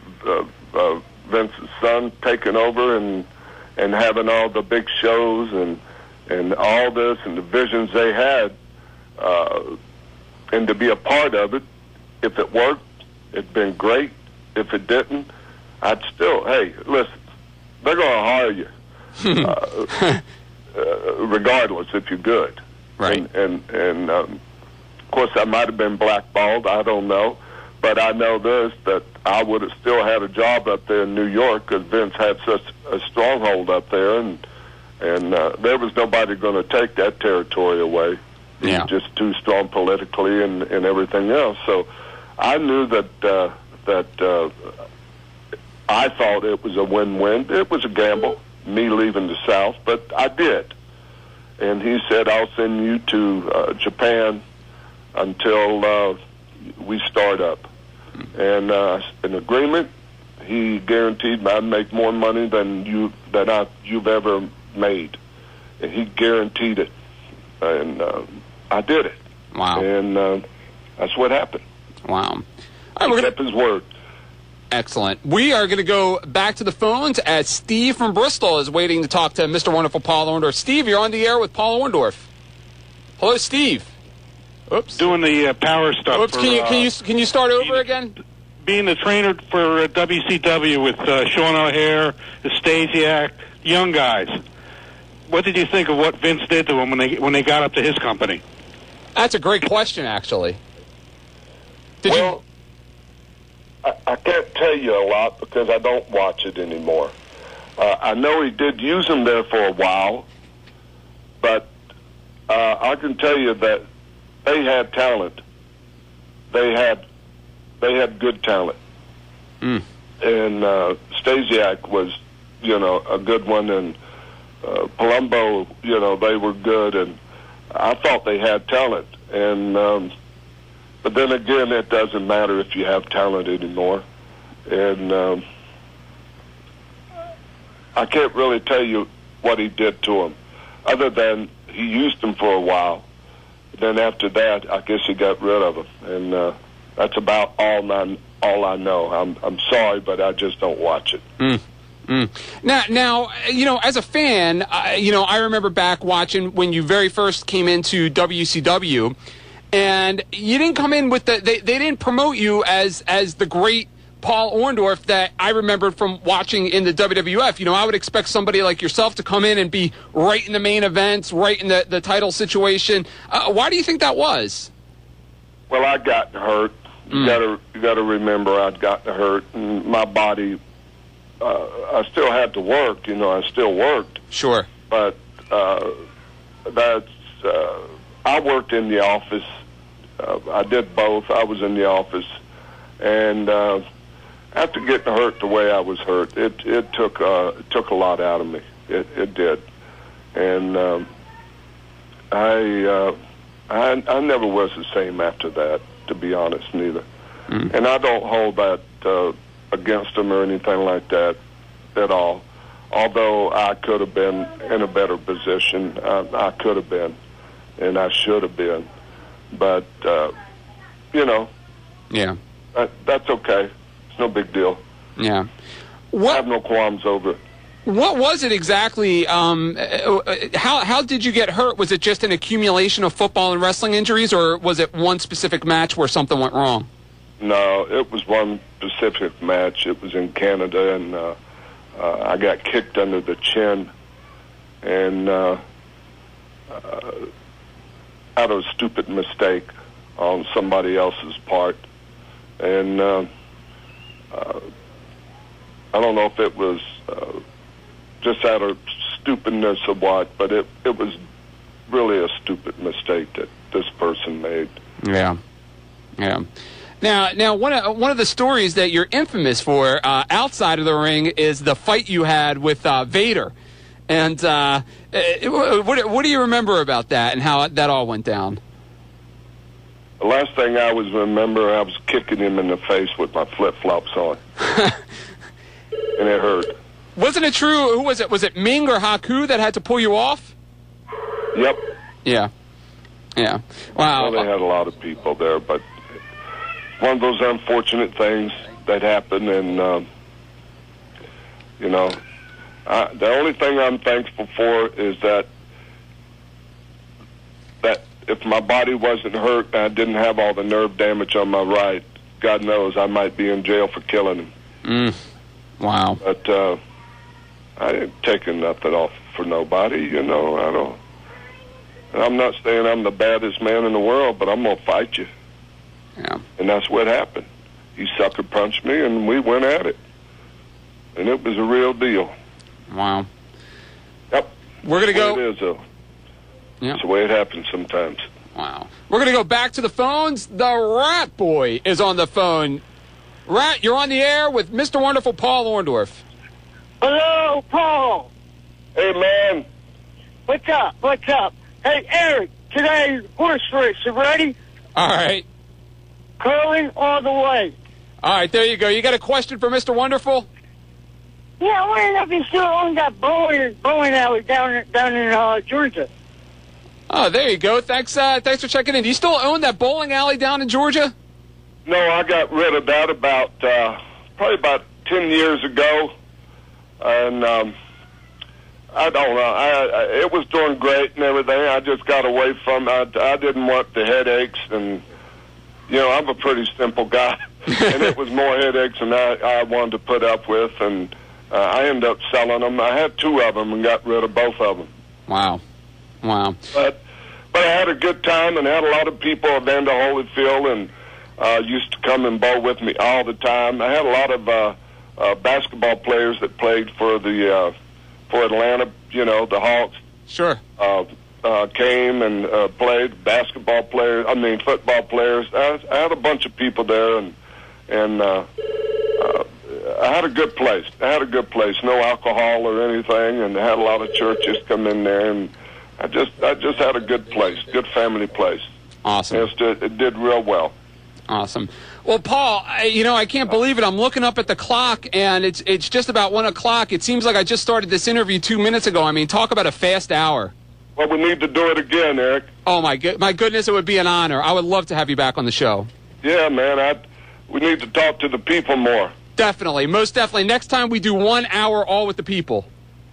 Vince's son taking over and having all the big shows and all this and the visions they had, and to be a part of it, if it worked, it'd been great. If it didn't, I'd still, hey, listen, they're going to hire you. Regardless if you're good. Right. And of course I might have been blackballed, I don't know, but I know this, that I would have still had a job up there in New York, because Vince had such a stronghold up there, and there was nobody going to take that territory away. He was just too strong politically and everything else. So I knew that I thought it was a win-win. It was a gamble, me leaving the South, but I did. And he said, I'll send you to Japan until we start up. And in agreement, he guaranteed I'd make more money than you've ever made. And he guaranteed it. And I did it. Wow. And that's what happened. Wow. All right, he kept his word. Excellent. We are going to go back to the phones as Steve from Bristol is waiting to talk to Mr. Wonderful Paul Orndorff. Steve, you're on the air with Paul Orndorff. Hello, Steve. Oops. Doing the power stuff. Oops. Can you start over again? Being the trainer for WCW with Sean O'Hare, Stasiak, young guys. What did you think of what Vince did to them when they got up to his company? That's a great question, actually. I can't tell you a lot because I don't watch it anymore. I know he did use them there for a while, but I can tell you that they had talent. They had good talent. And Stasiak was, a good one, and Palumbo, they were good, and I thought they had talent. And but then again, it doesn't matter if you have talent anymore. And I can't really tell you what he did to them, other than he used them for a while. Then after that, I guess he got rid of them. And that's about all I know. I'm sorry, but I just don't watch it. Now, as a fan, I remember back watching when you very first came into WCW, and you didn't come in with they didn't promote you as the great Paul Orndorff that I remembered from watching in the WWF. I would expect somebody like yourself to come in and be right in the main events, right in the title situation. Why do you think that was? Well, I got hurt. You got to remember, I'd gotten hurt, and my body. I still had to work. I still worked. Sure. But I worked in the office. I did both. I was in the office, and after getting hurt the way I was hurt, it took a lot out of me. It did, and I never was the same after that, to be honest, neither. And I don't hold that against them or anything like that at all. Although I could have been in a better position, I could have been, and I should have been. But yeah, that's okay. It's no big deal. Yeah, I have no qualms over it. What was it exactly? How did you get hurt? Was it just an accumulation of football and wrestling injuries, or was it one specific match where something went wrong? No, it was one specific match. It was in Canada, and I got kicked under the chin, and out of a stupid mistake on somebody else's part. And I don't know if it was just out of stupidness or what, but it was really a stupid mistake that this person made. Yeah. Now, one of the stories that you're infamous for outside of the ring is the fight you had with Vader, and what do you remember about that and how that all went down? The last thing I remember, I was kicking him in the face with my flip-flops on, and it hurt. Wasn't it true? Who was it? Was it Ming or Haku that had to pull you off? Yep. Yeah. Wow. Well, they had a lot of people there, but one of those unfortunate things that happened, and the only thing I'm thankful for is that if my body wasn't hurt and I didn't have all the nerve damage on my right, God knows I might be in jail for killing him. Wow. But I ain't taking nothing off for nobody, I don't. And I'm not saying I'm the baddest man in the world, but I'm going to fight you. Yeah. And that's what happened. He sucker punched me, and we went at it. And it was a real deal. Wow. Yep. We're going to go. It is, though. Yep. It's the way it happens sometimes. Wow. We're going to go back to the phones. The Rat Boy is on the phone. Rat, you're on the air with Mr. Wonderful Paul Orndorff. Hello, Paul. Hey, man. What's up? What's up? Hey, Eric, today's horse race. You ready? All right. Curling all the way. All right, there you go. You got a question for Mr. Wonderful? Yeah, I want to know if you still own that bowling alley down in Georgia. Oh, there you go. Thanks for checking in. Do you still own that bowling alley down in Georgia? No, I got rid of that probably about 10 years ago. And I don't know. It was doing great and everything. I just got away from it. I didn't want the headaches. And, I'm a pretty simple guy. And it was more headaches than I wanted to put up with. And I ended up selling them. I had 2 of them and got rid of both of them. Wow. But I had a good time and had a lot of people at Vander Holyfield and used to come and bowl with me all the time. I had a lot of basketball players that played for Atlanta, the Hawks. Sure. Came and played football players. I had a bunch of people there, and I had a good place. No alcohol or anything, and I had a lot of churches come in there, and I just had a good place, good family place. Awesome. It did real well. Awesome. Well, Paul, I can't believe it. I'm looking up at the clock, and it's just about 1 o'clock. It seems like I just started this interview 2 minutes ago. I mean, talk about a fast hour. Well, we need to do it again, Eric. Oh, my goodness, it would be an honor. I would love to have you back on the show. Yeah, man, we need to talk to the people more. Definitely, most definitely. Next time we do 1 hour all with the people.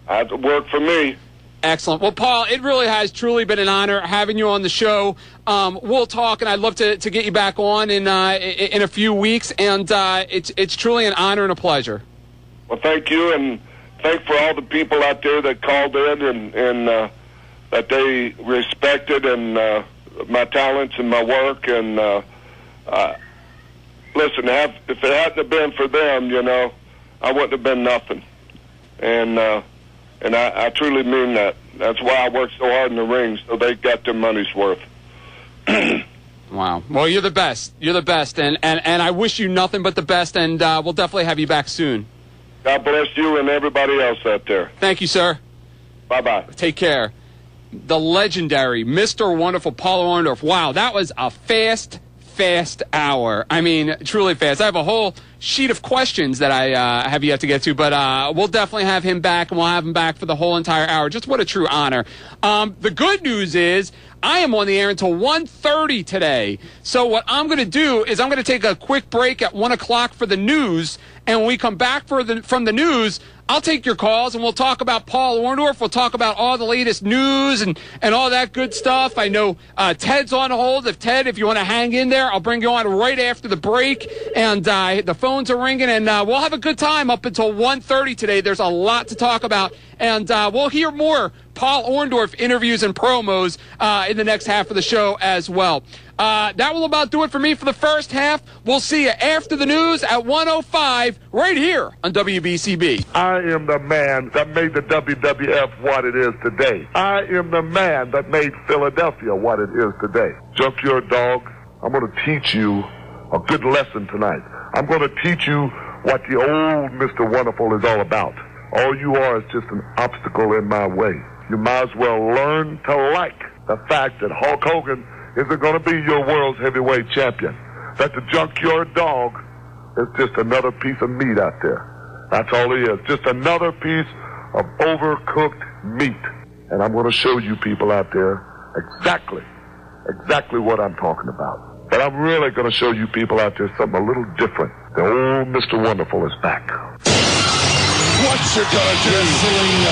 That'd work for me. Excellent. Well, Paul, it really has truly been an honor having you on the show. We'll talk, and I'd love to get you back on in a few weeks. And it's truly an honor and a pleasure. Well, thank you, and thank for all the people out there that called in and that they respected and my talents and my work. And listen, if it hadn't have been for them, I wouldn't have been nothing. And I truly mean that. That's why I work so hard in the ring, so they got their money's worth. Wow. Well, you're the best. You're the best, and I wish you nothing but the best, and we'll definitely have you back soon. God bless you and everybody else out there. Thank you, sir. Bye-bye. Take care. The legendary Mr. Wonderful Paul Orndorff. Wow, that was a fast hour. I mean, truly fast. I have a whole sheet of questions that I have yet to get to, but we'll definitely have him back, and we'll have him back for the whole entire hour. Just what a true honor. The good news is I am on the air until 1:30 today. So what I'm going to do is I'm going to take a quick break at 1 o'clock for the news, and when we come back from the news, I'll take your calls, and we'll talk about Paul Orndorff. We'll talk about all the latest news and all that good stuff. I know Ted's on hold. If you want to hang in there, I'll bring you on right after the break. And the phones are ringing, and we'll have a good time up until 1:30 today. There's a lot to talk about, and we'll hear more Paul Orndorff interviews and promos in the next half of the show as well. That will about do it for me for the first half. We'll see you after the news at 1:05 right here on WBCB. I am the man that made the WWF what it is today. I am the man that made Philadelphia what it is today. Junkyard Dog, I'm going to teach you a good lesson tonight. I'm going to teach you what the old Mr. Wonderful is all about. All you are is just an obstacle in my way. You might as well learn to like the fact that Hulk Hogan isn't going to be your world's heavyweight champion. That the Junkyard Dog is just another piece of meat out there. That's all he is. Just another piece of overcooked meat. And I'm going to show you people out there exactly what I'm talking about. But I'm really going to show you people out there something a little different. The old Mr. Wonderful is back. What you gonna do? Wrestling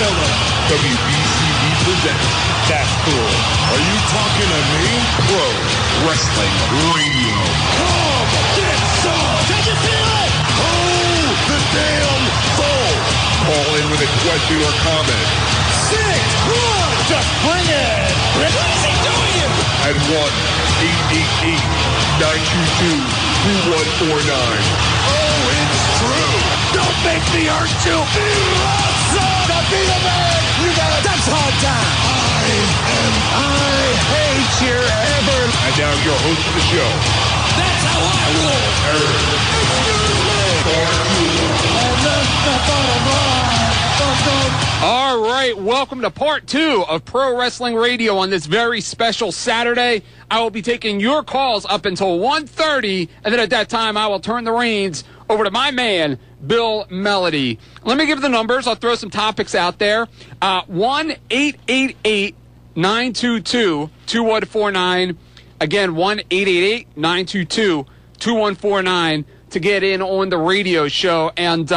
God. WBCB presents. That's cool. Are you talking to me? Pro Wrestling Radio. Come get some. Can you feel it? Oh, the damn phone. Call in with a question or comment. 6-1. Just bring it. What is he doing? At 1-888-922-2149. Oh, it's true. Don't make me hurt you. Be awesome. To be the man, you got a dance hard time. I hate your ever. And now your host of the show, That's how I roll. And that's the bottom line. All right, welcome to part 2 of Pro Wrestling Radio on this very special Saturday. I will be taking your calls up until 1:30, and then at that time I will turn the reins over to my man, Bill Melody. Let me give the numbers. I'll throw some topics out there. 1-888-922-2149. Again, 1-888-922-2149 to get in on the radio show. And,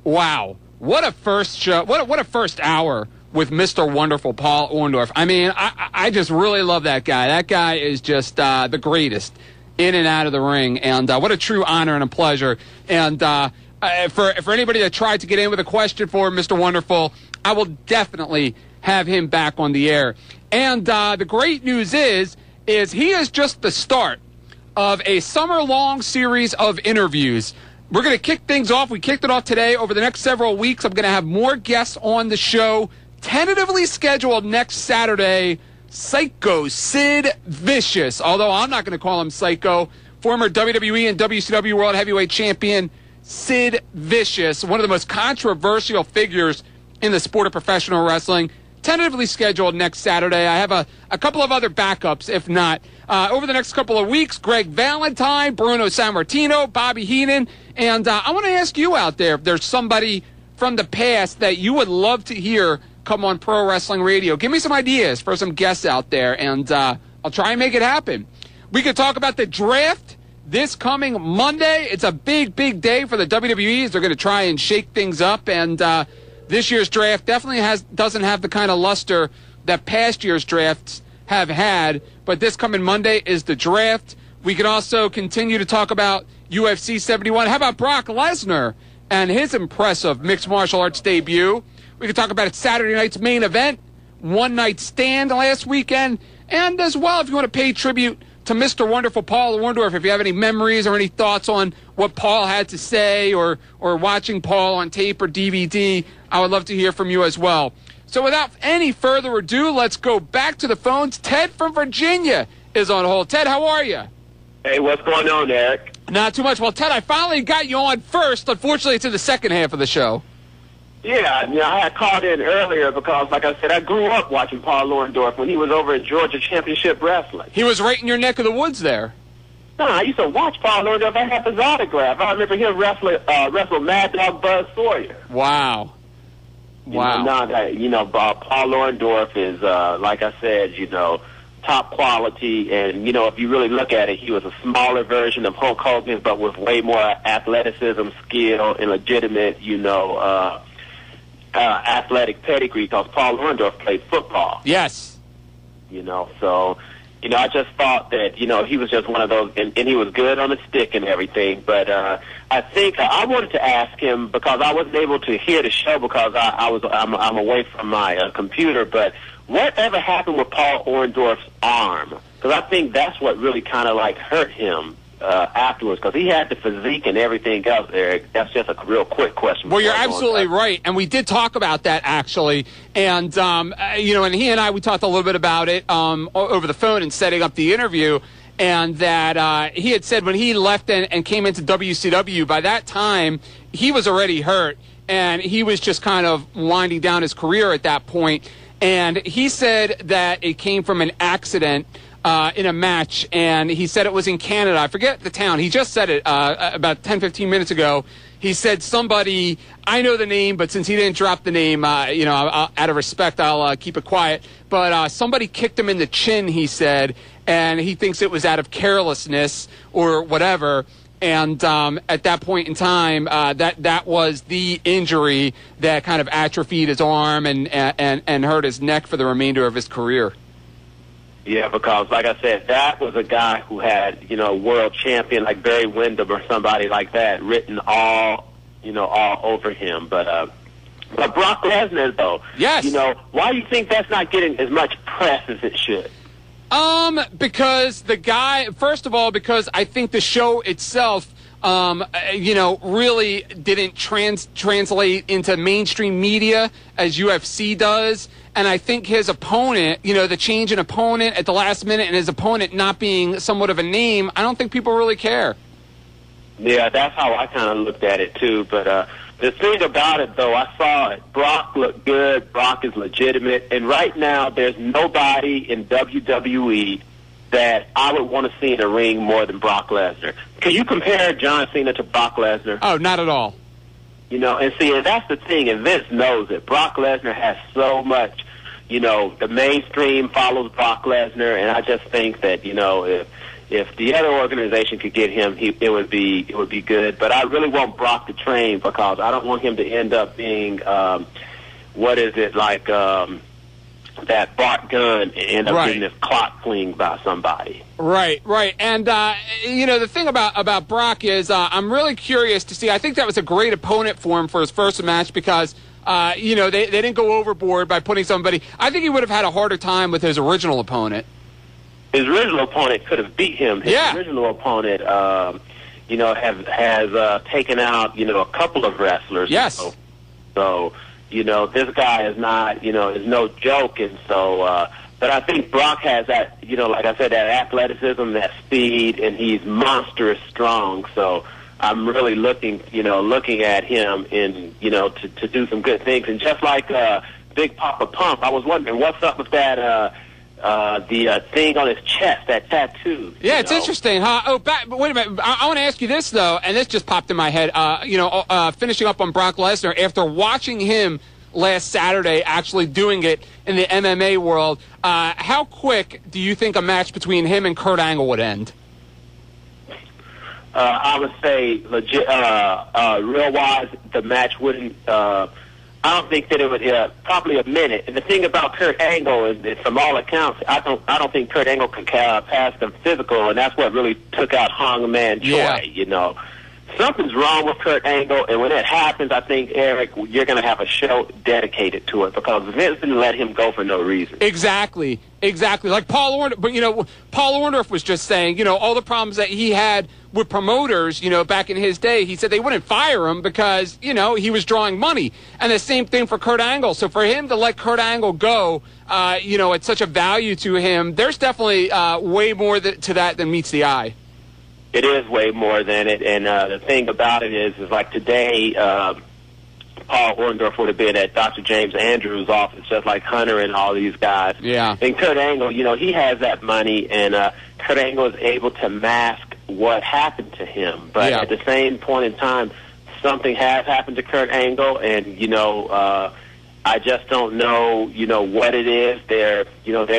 wow, what a first show. What a first hour with Mr. Wonderful Paul Orndorff. I mean, I just really love that guy. That guy is just the greatest in and out of the ring. And what a true honor and a pleasure. And for anybody that tried to get in with a question for Mr. Wonderful, I will definitely have him back on the air. And the great news is he is just the start of a summer-long series of interviews. We're going to kick things off. We kicked it off today. Over the next several weeks, I'm going to have more guests on the show. Tentatively scheduled next Saturday, Psycho Sid Vicious. Although I'm not going to call him Psycho. Former WWE and WCW World Heavyweight Champion Sid Vicious, one of the most controversial figures in the sport of professional wrestling. Tentatively scheduled next Saturday. I have a couple of other backups, if not. Over the next couple of weeks, Greg Valentine, Bruno Sammartino, Bobby Heenan. And I want to ask you out there if there's somebody from the past that you would love to hear come on Pro Wrestling Radio. Give me some ideas for some guests out there, and I'll try and make it happen. We could talk about the draft this coming Monday. It's a big, big day for the WWE. They're going to try and shake things up, and this year's draft definitely doesn't have the kind of luster that past year's drafts have had, but this coming Monday is the draft. We can also continue to talk about UFC 71. How about Brock Lesnar and his impressive mixed martial arts debut? We can talk about Saturday night's main event, One Night Stand last weekend, and as well, if you want to pay tribute to Mr. Wonderful Paul Orndorff, if you have any memories or any thoughts on what Paul had to say or watching Paul on tape or DVD, I would love to hear from you as well. So without any further ado, let's go back to the phones. Ted from Virginia is on hold. Ted, how are you? Hey, what's going on, Eric? Not too much. Well, Ted, I finally got you on first. Unfortunately, it's in the second half of the show. Yeah, I had called in earlier because, like I said, I grew up watching Paul Orndorff when he was over at Georgia Championship Wrestling. He was right in your neck of the woods there. No, I used to watch Paul Orndorff. I had his autograph. I remember him wrestle Mad Dog Buzz Sawyer. Wow. Wow. Paul Orndorff is, like I said, top quality. And, if you really look at it, he was a smaller version of Hulk Hogan, but with way more athleticism, skill, and legitimate, athletic pedigree, because Paul Orndorff played football. Yes. I just thought that, he was just one of those, and he was good on the stick and everything. But I think I wanted to ask him, because I wasn't able to hear the show because I'm away from my computer, but whatever happened with Paul Orndorff's arm? Because I think that's what really kind of hurt him afterwards, because he had the physique and everything else there. That's just a real quick question. Well, you're absolutely right, and we did talk about that, actually. And, and he and I, we talked a little bit about it over the phone and setting up the interview, and that he had said when he left and came into WCW, by that time, he was already hurt, and he was just kind of winding down his career at that point. And he said that it came from an accident in a match, and he said it was in Canada. I forget the town. He just said it about 10, 15 minutes ago. He said somebody, I know the name, but since he didn't drop the name, out of respect, I'll keep it quiet. But somebody kicked him in the chin, he said, and he thinks it was out of carelessness or whatever. And at that point in time, that was the injury that kind of atrophied his arm and hurt his neck for the remainder of his career. Yeah, because, like I said, that was a guy who had, world champion like Barry Windham or somebody like that written all over him. But Brock Lesnar, though, yes. Why do you think that's not getting as much press as it should? Because the guy, first of all, because I think the show itself really didn't translate into mainstream media as UFC does. And I think his opponent, the change in opponent at the last minute and his opponent not being somewhat of a name, I don't think people really care. Yeah, that's how I kind of looked at it, too. But the thing about it, though, I saw it. Brock looked good. Brock is legitimate. And right now, there's nobody in WWE that I would want to see in a ring more than Brock Lesnar. Can you compare John Cena to Brock Lesnar? Oh, not at all. And see, and that's the thing, and Vince knows it. Brock Lesnar has so much, the mainstream follows Brock Lesnar, and I just think that, if the other organization could get him, it would be good. But I really want Brock to train because I don't want him to end up being, that Bart Gunn and end up getting this clock cleaned by somebody. Right. And, the thing about Brock is I'm really curious to see. I think that was a great opponent for him for his first match because, they didn't go overboard by putting somebody. I think he would have had a harder time with his original opponent. His original opponent could have beat him. His original opponent, has taken out, a couple of wrestlers. Yes. So this guy is not, is no joke. And so, but I think Brock has that, like I said, that athleticism, that speed, and he's monstrous strong. So I'm really looking at him in, to do some good things. And just like Big Papa Pump, I was wondering what's up with that, the thing on his chest, that tattoo. Yeah, it's interesting, huh? Oh, wait a minute. I want to ask you this, though, and this just popped in my head. Finishing up on Brock Lesnar, after watching him last Saturday actually doing it in the MMA world, how quick do you think a match between him and Kurt Angle would end? I would say, legit, real-wise, the match wouldn't... I don't think that it would probably a minute. And the thing about Kurt Angle is from all accounts, I don't think Kurt Angle can pass the physical, and that's what really took out Hangman Choi. Something's wrong with Kurt Angle, and when that happens, I think, Eric, you're going to have a show dedicated to it because Vince didn't let him go for no reason. Exactly. Like Paul Orndorff, but Paul Orndorff was just saying, all the problems that he had with promoters, back in his day, he said they wouldn't fire him because, he was drawing money. And the same thing for Kurt Angle. So for him to let Kurt Angle go, at such a value to him, there's definitely way more to that than meets the eye. It is way more than it, and the thing about it is like today, Paul Orndorff would have been at Dr. James Andrews' office, just like Hunter and all these guys. Yeah. And Kurt Angle, he has that money, and Kurt Angle is able to mask what happened to him. But at the same point in time, something has happened to Kurt Angle, and I just don't know, what it is. They're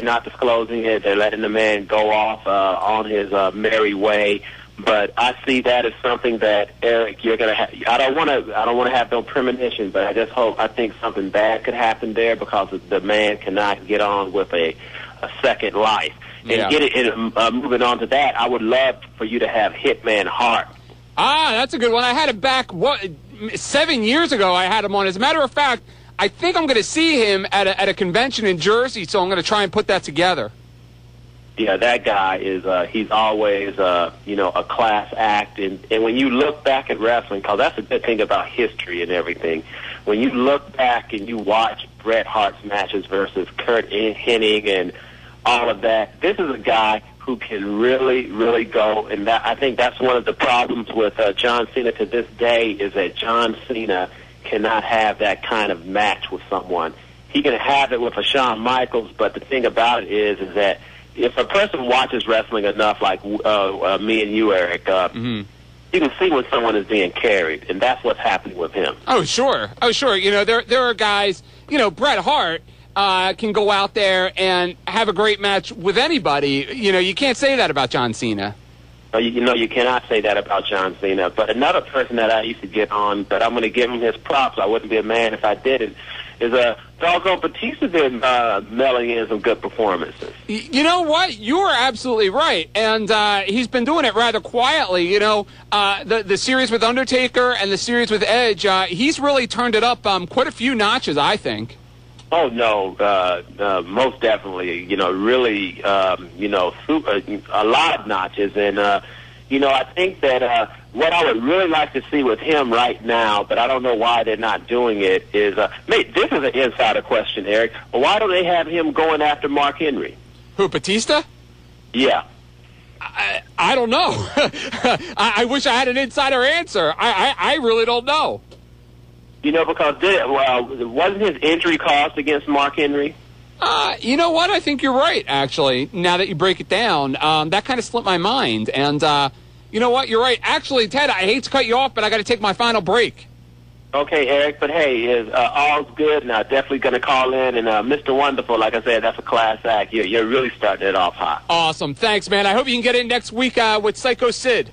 not disclosing it. They're letting the man go off on his merry way. But I see that as something that, Eric, you're gonna have. I don't want to have no premonition, but I think something bad could happen there because the man cannot get on with a second life. And moving on to that, I would love for you to have Hitman Hart. Ah, that's a good one. I had him back 7 years ago. I had him on. As a matter of fact, I think I'm going to see him at a convention in Jersey, so I'm going to try and put that together. Yeah, that guy is, he's always, a class act. And when you look back at wrestling, because that's a good thing about history and everything, when you look back and you watch Bret Hart's matches versus Kurt Hennig and all of that, this is a guy who can really, really go. And I think that's one of the problems with John Cena to this day is that John Cena cannot have that kind of match with someone. He can have it with a Shawn Michaels, but the thing about it is that if a person watches wrestling enough, like me and you, Eric, you can see when someone is being carried, and that's what's happening with him. Oh, sure. There are guys, Bret Hart can go out there and have a great match with anybody. You can't say that about John Cena. You cannot say that about John Cena. But another person that I used to get on, but I'm going to give him his props, I wouldn't be a man if I didn't, is doggone Batista been mailing in some good performances. You know what? You are absolutely right. And he's been doing it rather quietly. The series with Undertaker and the series with Edge, he's really turned it up quite a few notches, I think. Oh, no, most definitely, really, super, a lot of notches. And, I think that what I would really like to see with him right now, but I don't know why they're not doing it, is, this is an insider question, Eric, but why don't they have him going after Mark Henry? Who, Batista? Yeah. I don't know. I wish I had an insider answer. I really don't know. Because wasn't his injury caused against Mark Henry? You know what? I think you're right, actually, now that you break it down. That kind of slipped my mind. And you know what? You're right. Actually, Ted, I hate to cut you off, but I got to take my final break. Okay, Eric, but hey, all's good, and I'm definitely going to call in. And Mr. Wonderful, like I said, that's a class act. You're really starting it off hot. Awesome. Thanks, man. I hope you can get in next week with Psycho Sid.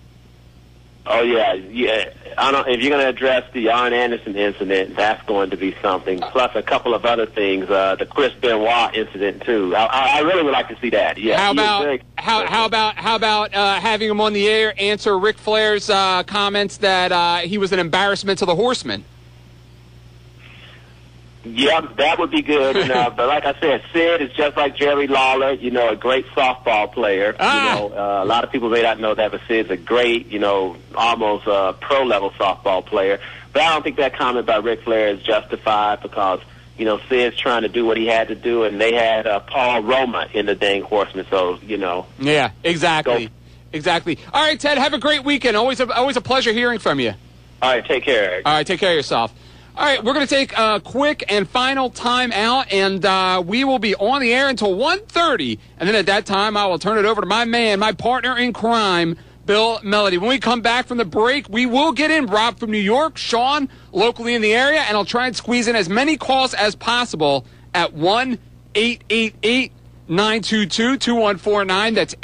Oh, yeah. I don't. If you're going to address the Arn Anderson incident, that's going to be something. Plus a couple of other things, the Chris Benoit incident, too. I really would like to see that. Yeah. How about having him on the air answer Ric Flair's comments that he was an embarrassment to the Horsemen? Yeah, that would be good. But like I said, Sid is just like Jerry Lawler, a great softball player. A lot of people may not know that, but Sid's a great, almost pro-level softball player. But I don't think that comment by Ric Flair is justified because, Sid's trying to do what he had to do, and they had Paul Roma in the dang Horsemen, so, Yeah, exactly. Exactly. All right, Ted, have a great weekend. Always a pleasure hearing from you. All right, take care, Eric. All right, take care of yourself. All right, we're going to take a quick and final time out, and we will be on the air until 1:30. And then at that time, I will turn it over to my man, my partner in crime, Bill Melody. When we come back from the break, we will get in Rob from New York, Sean locally in the area, and I'll try and squeeze in as many calls as possible at 1-888-922-2149. That's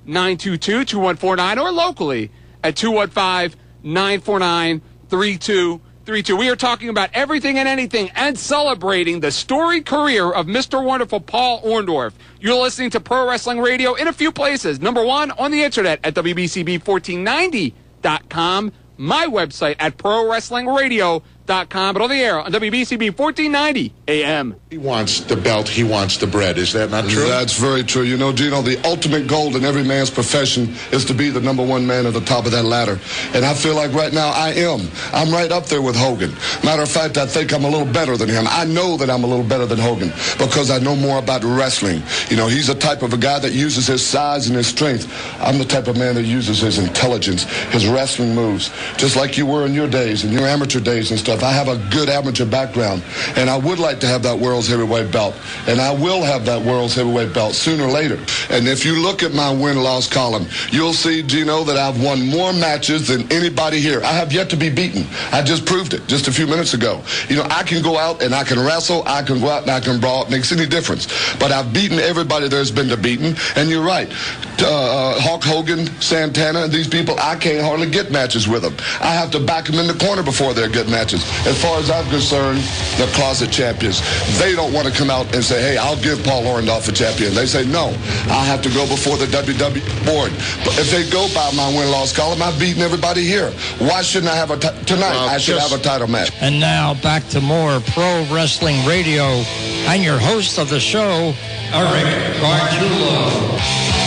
888-922-2149, or locally at 215-949-3232. We are talking about everything and anything and celebrating the storied career of Mr. Wonderful Paul Orndorff. You're listening to Pro Wrestling Radio in a few places. Number one, on the internet at WBCB1490.com. My website at ProWrestlingRadio.com. But on the air on WBCB 1490 AM. He wants the belt. He wants the bread. Is that not true? That's very true. Gino, the ultimate goal in every man's profession is to be the number one man at the top of that ladder. And I feel like right now I am. I'm right up there with Hogan. Matter of fact, I think I'm a little better than him. I know that I'm a little better than Hogan because I know more about wrestling. He's the type of a guy that uses his size and his strength. I'm the type of man that uses his intelligence, his wrestling moves, just like you were in your days, in your amateur days and stuff. I have a good amateur background, and I would like to have that World's Heavyweight belt, and I will have that World's Heavyweight belt sooner or later. And if you look at my win-loss column, you'll see, Gino, that I've won more matches than anybody here. I have yet to be beaten. I just proved it just a few minutes ago. I can go out and I can wrestle, I can go out and I can brawl. It makes any difference. But I've beaten everybody there's been to beaten, and you're right. Hulk Hogan, Santana, and these people, I can't hardly get matches with them. I have to back them in the corner before they're good matches. As far as I'm concerned, they're closet champions. They don't want to come out and say, hey, I'll give Paul Orndorff a champion. They say, no, I have to go before the WWE board. But if they go by my win-loss column, I've beaten everybody here. Why shouldn't I have tonight? I should have a title match. And now back to more Pro Wrestling Radio and your host of the show, Eric Gargiulo.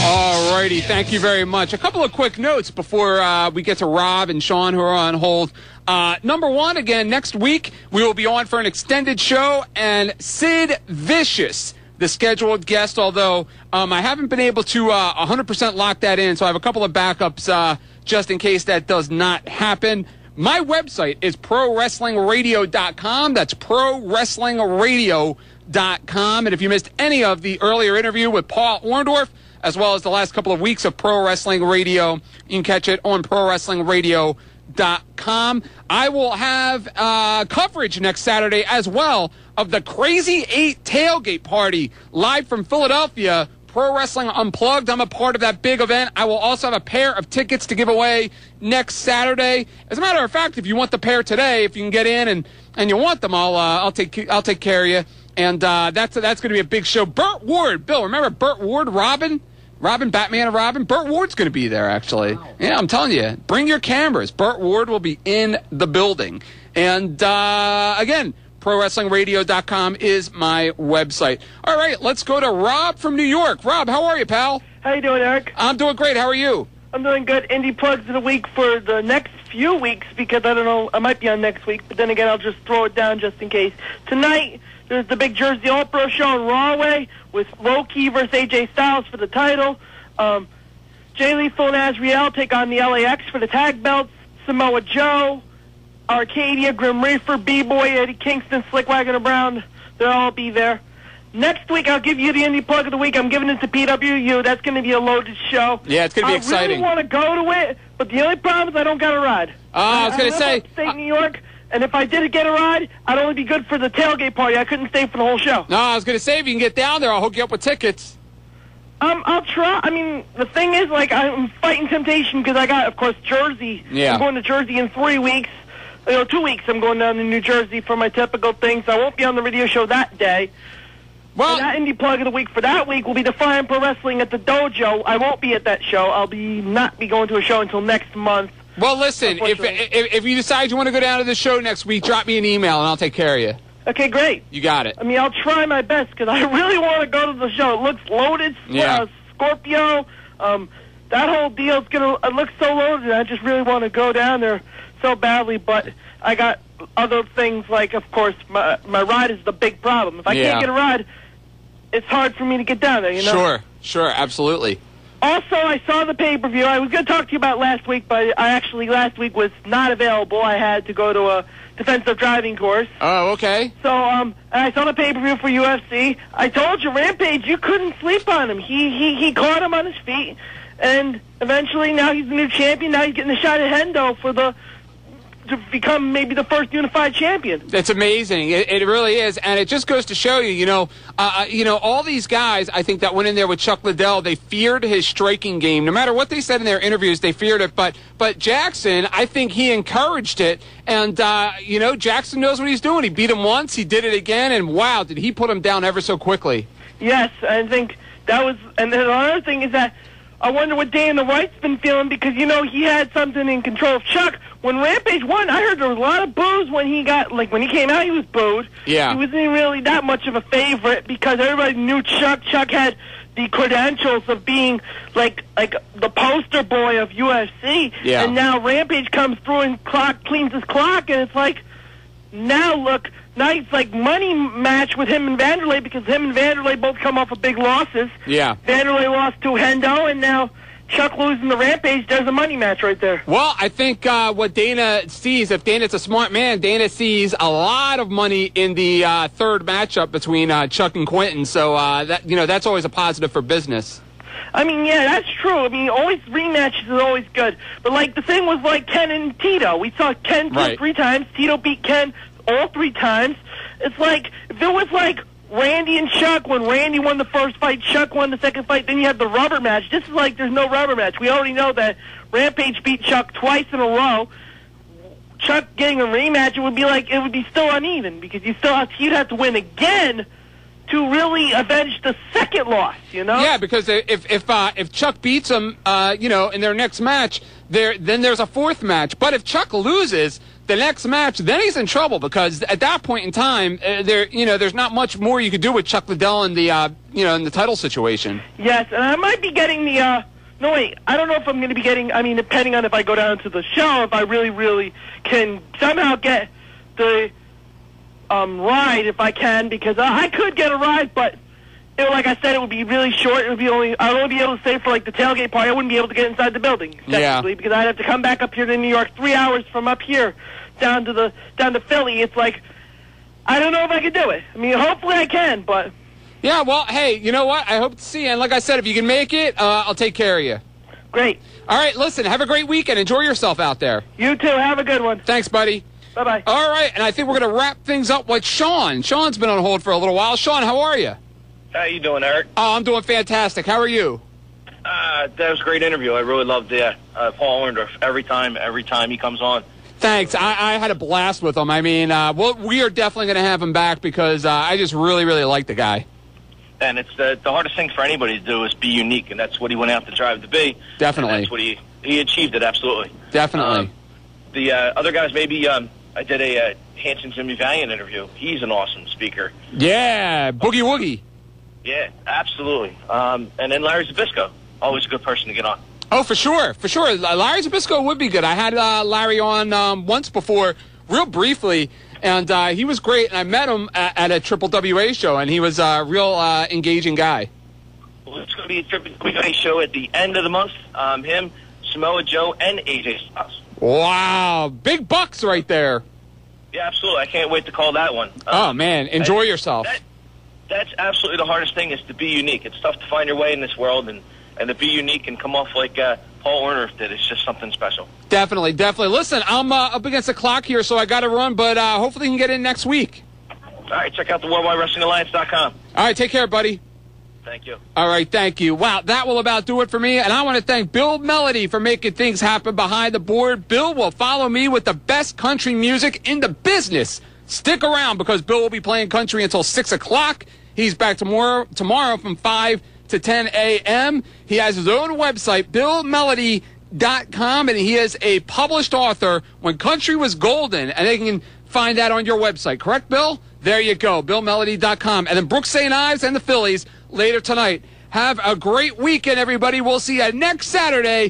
All righty, thank you very much. A couple of quick notes before we get to Rob and Sean, who are on hold. Number one, again, next week we will be on for an extended show, and Sid Vicious, the scheduled guest, although I haven't been able to 100% lock that in, so I have a couple of backups just in case that does not happen. My website is ProWrestlingRadio.com. That's ProWrestlingRadio.com. And if you missed any of the earlier interview with Paul Orndorff, as well as the last couple of weeks of Pro Wrestling Radio, you can catch it on ProWrestlingRadio.com. I will have coverage next Saturday as well of the Crazy 8 Tailgate Party live from Philadelphia, Pro Wrestling Unplugged. I'm a part of that big event. I will also have a pair of tickets to give away next Saturday. As a matter of fact, if you want the pair today, if you can get in and you want them, I'll take care of you. And that's going to be a big show. Burt Ward, Bill, remember Burt Ward, Robin, Batman and Robin? Burt Ward's going to be there, actually. Wow. Yeah, I'm telling you. Bring your cameras. Burt Ward will be in the building. And, again, ProWrestlingRadio.com is my website. All right, let's go to Rob from New York. Rob, how are you, pal? How you doing, Eric? I'm doing great. How are you? I'm doing good. Indie plugs of the week for the next few weeks because I don't know, I might be on next week, but then again, I'll just throw it down just in case. Tonight, there's the big Jersey All-Pro show in Rahway with Low-Key versus AJ Styles for the title. Jay Lethal and Azriel take on the LAX for the tag belts. Samoa Joe, Arcadia, Grim Reaper, B-Boy, Eddie Kingston, Slick Wagoner Brown, they'll all be there. Next week, I'll give you the indie plug of the week. I'm giving it to PWU. That's going to be a loaded show. Yeah, it's going to be exciting. I really want to go to it, but the only problem is I don't got a ride. I was going to say... upstate New York, and if I did get a ride, I'd only be good for the tailgate party. I couldn't stay for the whole show. No, I was going to say, if you can get down there, I'll hook you up with tickets. I'll try. I mean, the thing is, like, I'm fighting temptation because I got, of course, Jersey. Yeah. I'm going to Jersey in 3 weeks. 2 weeks I'm going down to New Jersey for my typical thing, so I won't be on the radio show that day. Well, and that indie plug of the week for that week will be Defiant Pro Wrestling at the Dojo. I won't be at that show. I'll not be going to a show until next month. Well, listen, if you decide you want to go down to the show next week, drop me an email and I'll take care of you. Okay, great. You got it. I mean, I'll try my best because I really want to go to the show. It looks loaded. Yeah. Scorpio. That whole deal's it looks so loaded. I just really want to go down there so badly, but I got other things like, of course, my ride is the big problem. If I can't get a ride, it's hard for me to get down there, you know? Sure, absolutely. Also, I saw the pay-per-view. I was going to talk to you about last week, but last week was not available. I had to go to a defensive driving course. Oh, okay. So, I saw the pay-per-view for UFC. I told you, Rampage, you couldn't sleep on him. He caught him on his feet, and eventually now he's the new champion. Now he's getting a shot at Hendo to become maybe the first unified champion. It's amazing. It really is, and it just goes to show you, all these guys, I think, that went in there with Chuck Liddell, they feared his striking game. No matter what they said in their interviews, they feared it. But Jackson, I think he encouraged it, and Jackson knows what he's doing. He beat him once, he did it again, and wow, did he put him down ever so quickly. Yes, I think that was. And then another thing is that I wonder what Dana White's been feeling because, he had something in control of Chuck. When Rampage won, I heard there was a lot of boos when he when he came out, he was booed. Yeah. He wasn't really that much of a favorite because everybody knew Chuck. Chuck had the credentials of being like the poster boy of UFC. Yeah. And now Rampage comes through and cleans his clock, and it's like, now it's like money match with him and Vanderlei because him and Vanderlei both come off of big losses. Yeah. Vanderlei lost to Hendo, and now Chuck losing the Rampage, there's a money match right there. Well, I think what Dana sees, if Dana's a smart man, Dana sees a lot of money in the third matchup between Chuck and Quentin. So that's always a positive for business. I mean, yeah, that's true. I mean, always rematches is always good. But the thing was like Ken and Tito. We saw Ken 3 times. Tito beat Ken all 3 times. It's like if it was like Randy and Chuck, when Randy won the first fight, Chuck won the second fight, then you have the rubber match. This is like there's no rubber match. We already know that Rampage beat Chuck twice in a row. Chuck getting a rematch, it would be still uneven because you'd have to win again to really avenge the second loss, Yeah, because if Chuck beats him, in their next match, then there's a 4th match. But if Chuck loses the next match, then he's in trouble because at that point in time, there's not much more you could do with Chuck Liddell in the in the title situation. Yes, and I might be getting the. No, wait. I don't know if I'm going to be getting. I mean, depending on if I go down to the show, if I really can somehow get the ride, if I can, because I could get a ride, but like I said, it would be really short. It would be I would only be able to stay for the tailgate party. I wouldn't be able to get inside the building technically because I'd have to come back up here to New York 3 hours from up here down to Philly. It's like I don't know if I could do it. I mean, hopefully I can, but yeah. Well, hey, you know what? I hope to see you. And like I said, if you can make it, I'll take care of you. Great. All right. Listen, have a great weekend. Enjoy yourself out there. You too. Have a good one. Thanks, buddy. Bye-bye. All right, and I think we're going to wrap things up with Sean. Sean's been on hold for a little while. Sean, how are you? How you doing, Eric? Oh, I'm doing fantastic. How are you? That was a great interview. I really loved Paul Orndorff every time he comes on. Thanks. I had a blast with him. I mean, we are definitely going to have him back because I just really, really like the guy. And it's the hardest thing for anybody to do is be unique, and that's what he went out to drive to be. Definitely. And that's what he achieved it, absolutely. Definitely. The other guys, maybe I did a Hanson Jimmy Valiant interview. He's an awesome speaker. Yeah, Boogie Woogie. Yeah, absolutely. And then Larry Zbyszko, always a good person to get on. Oh, for sure. For sure. Larry Zbyszko would be good. I had Larry on once before, real briefly, and he was great. And I met him at a Triple WA show, and he was a real engaging guy. Well, it's going to be a Triple WA show at the end of the month. Him, Samoa Joe, and AJ Styles. Wow. Big bucks right there. Yeah, absolutely. I can't wait to call that one. Oh, man. Enjoy yourself. That's absolutely the hardest thing, is to be unique. It's tough to find your way in this world, and to be unique and come off like Paul Orndorff did. It's just something special. Definitely, definitely. Listen, I'm up against the clock here, so I got to run, but hopefully you can get in next week. All right, check out the WorldWideWrestlingAlliance.com. All right, take care, buddy. Thank you. All right, thank you. Wow, that will about do it for me, and I want to thank Bill Melody for making things happen behind the board. Bill will follow me with the best country music in the business. Stick around, because Bill will be playing country until 6 o'clock. He's back tomorrow from 5 to 10 a.m. He has his own website, BillMelody.com, and he is a published author, When Country Was Golden, and they can find that on your website. Correct, Bill? There you go, BillMelody.com. And then Brooks St. Ives and the Phillies later tonight. Have a great weekend, everybody. We'll see you next Saturday.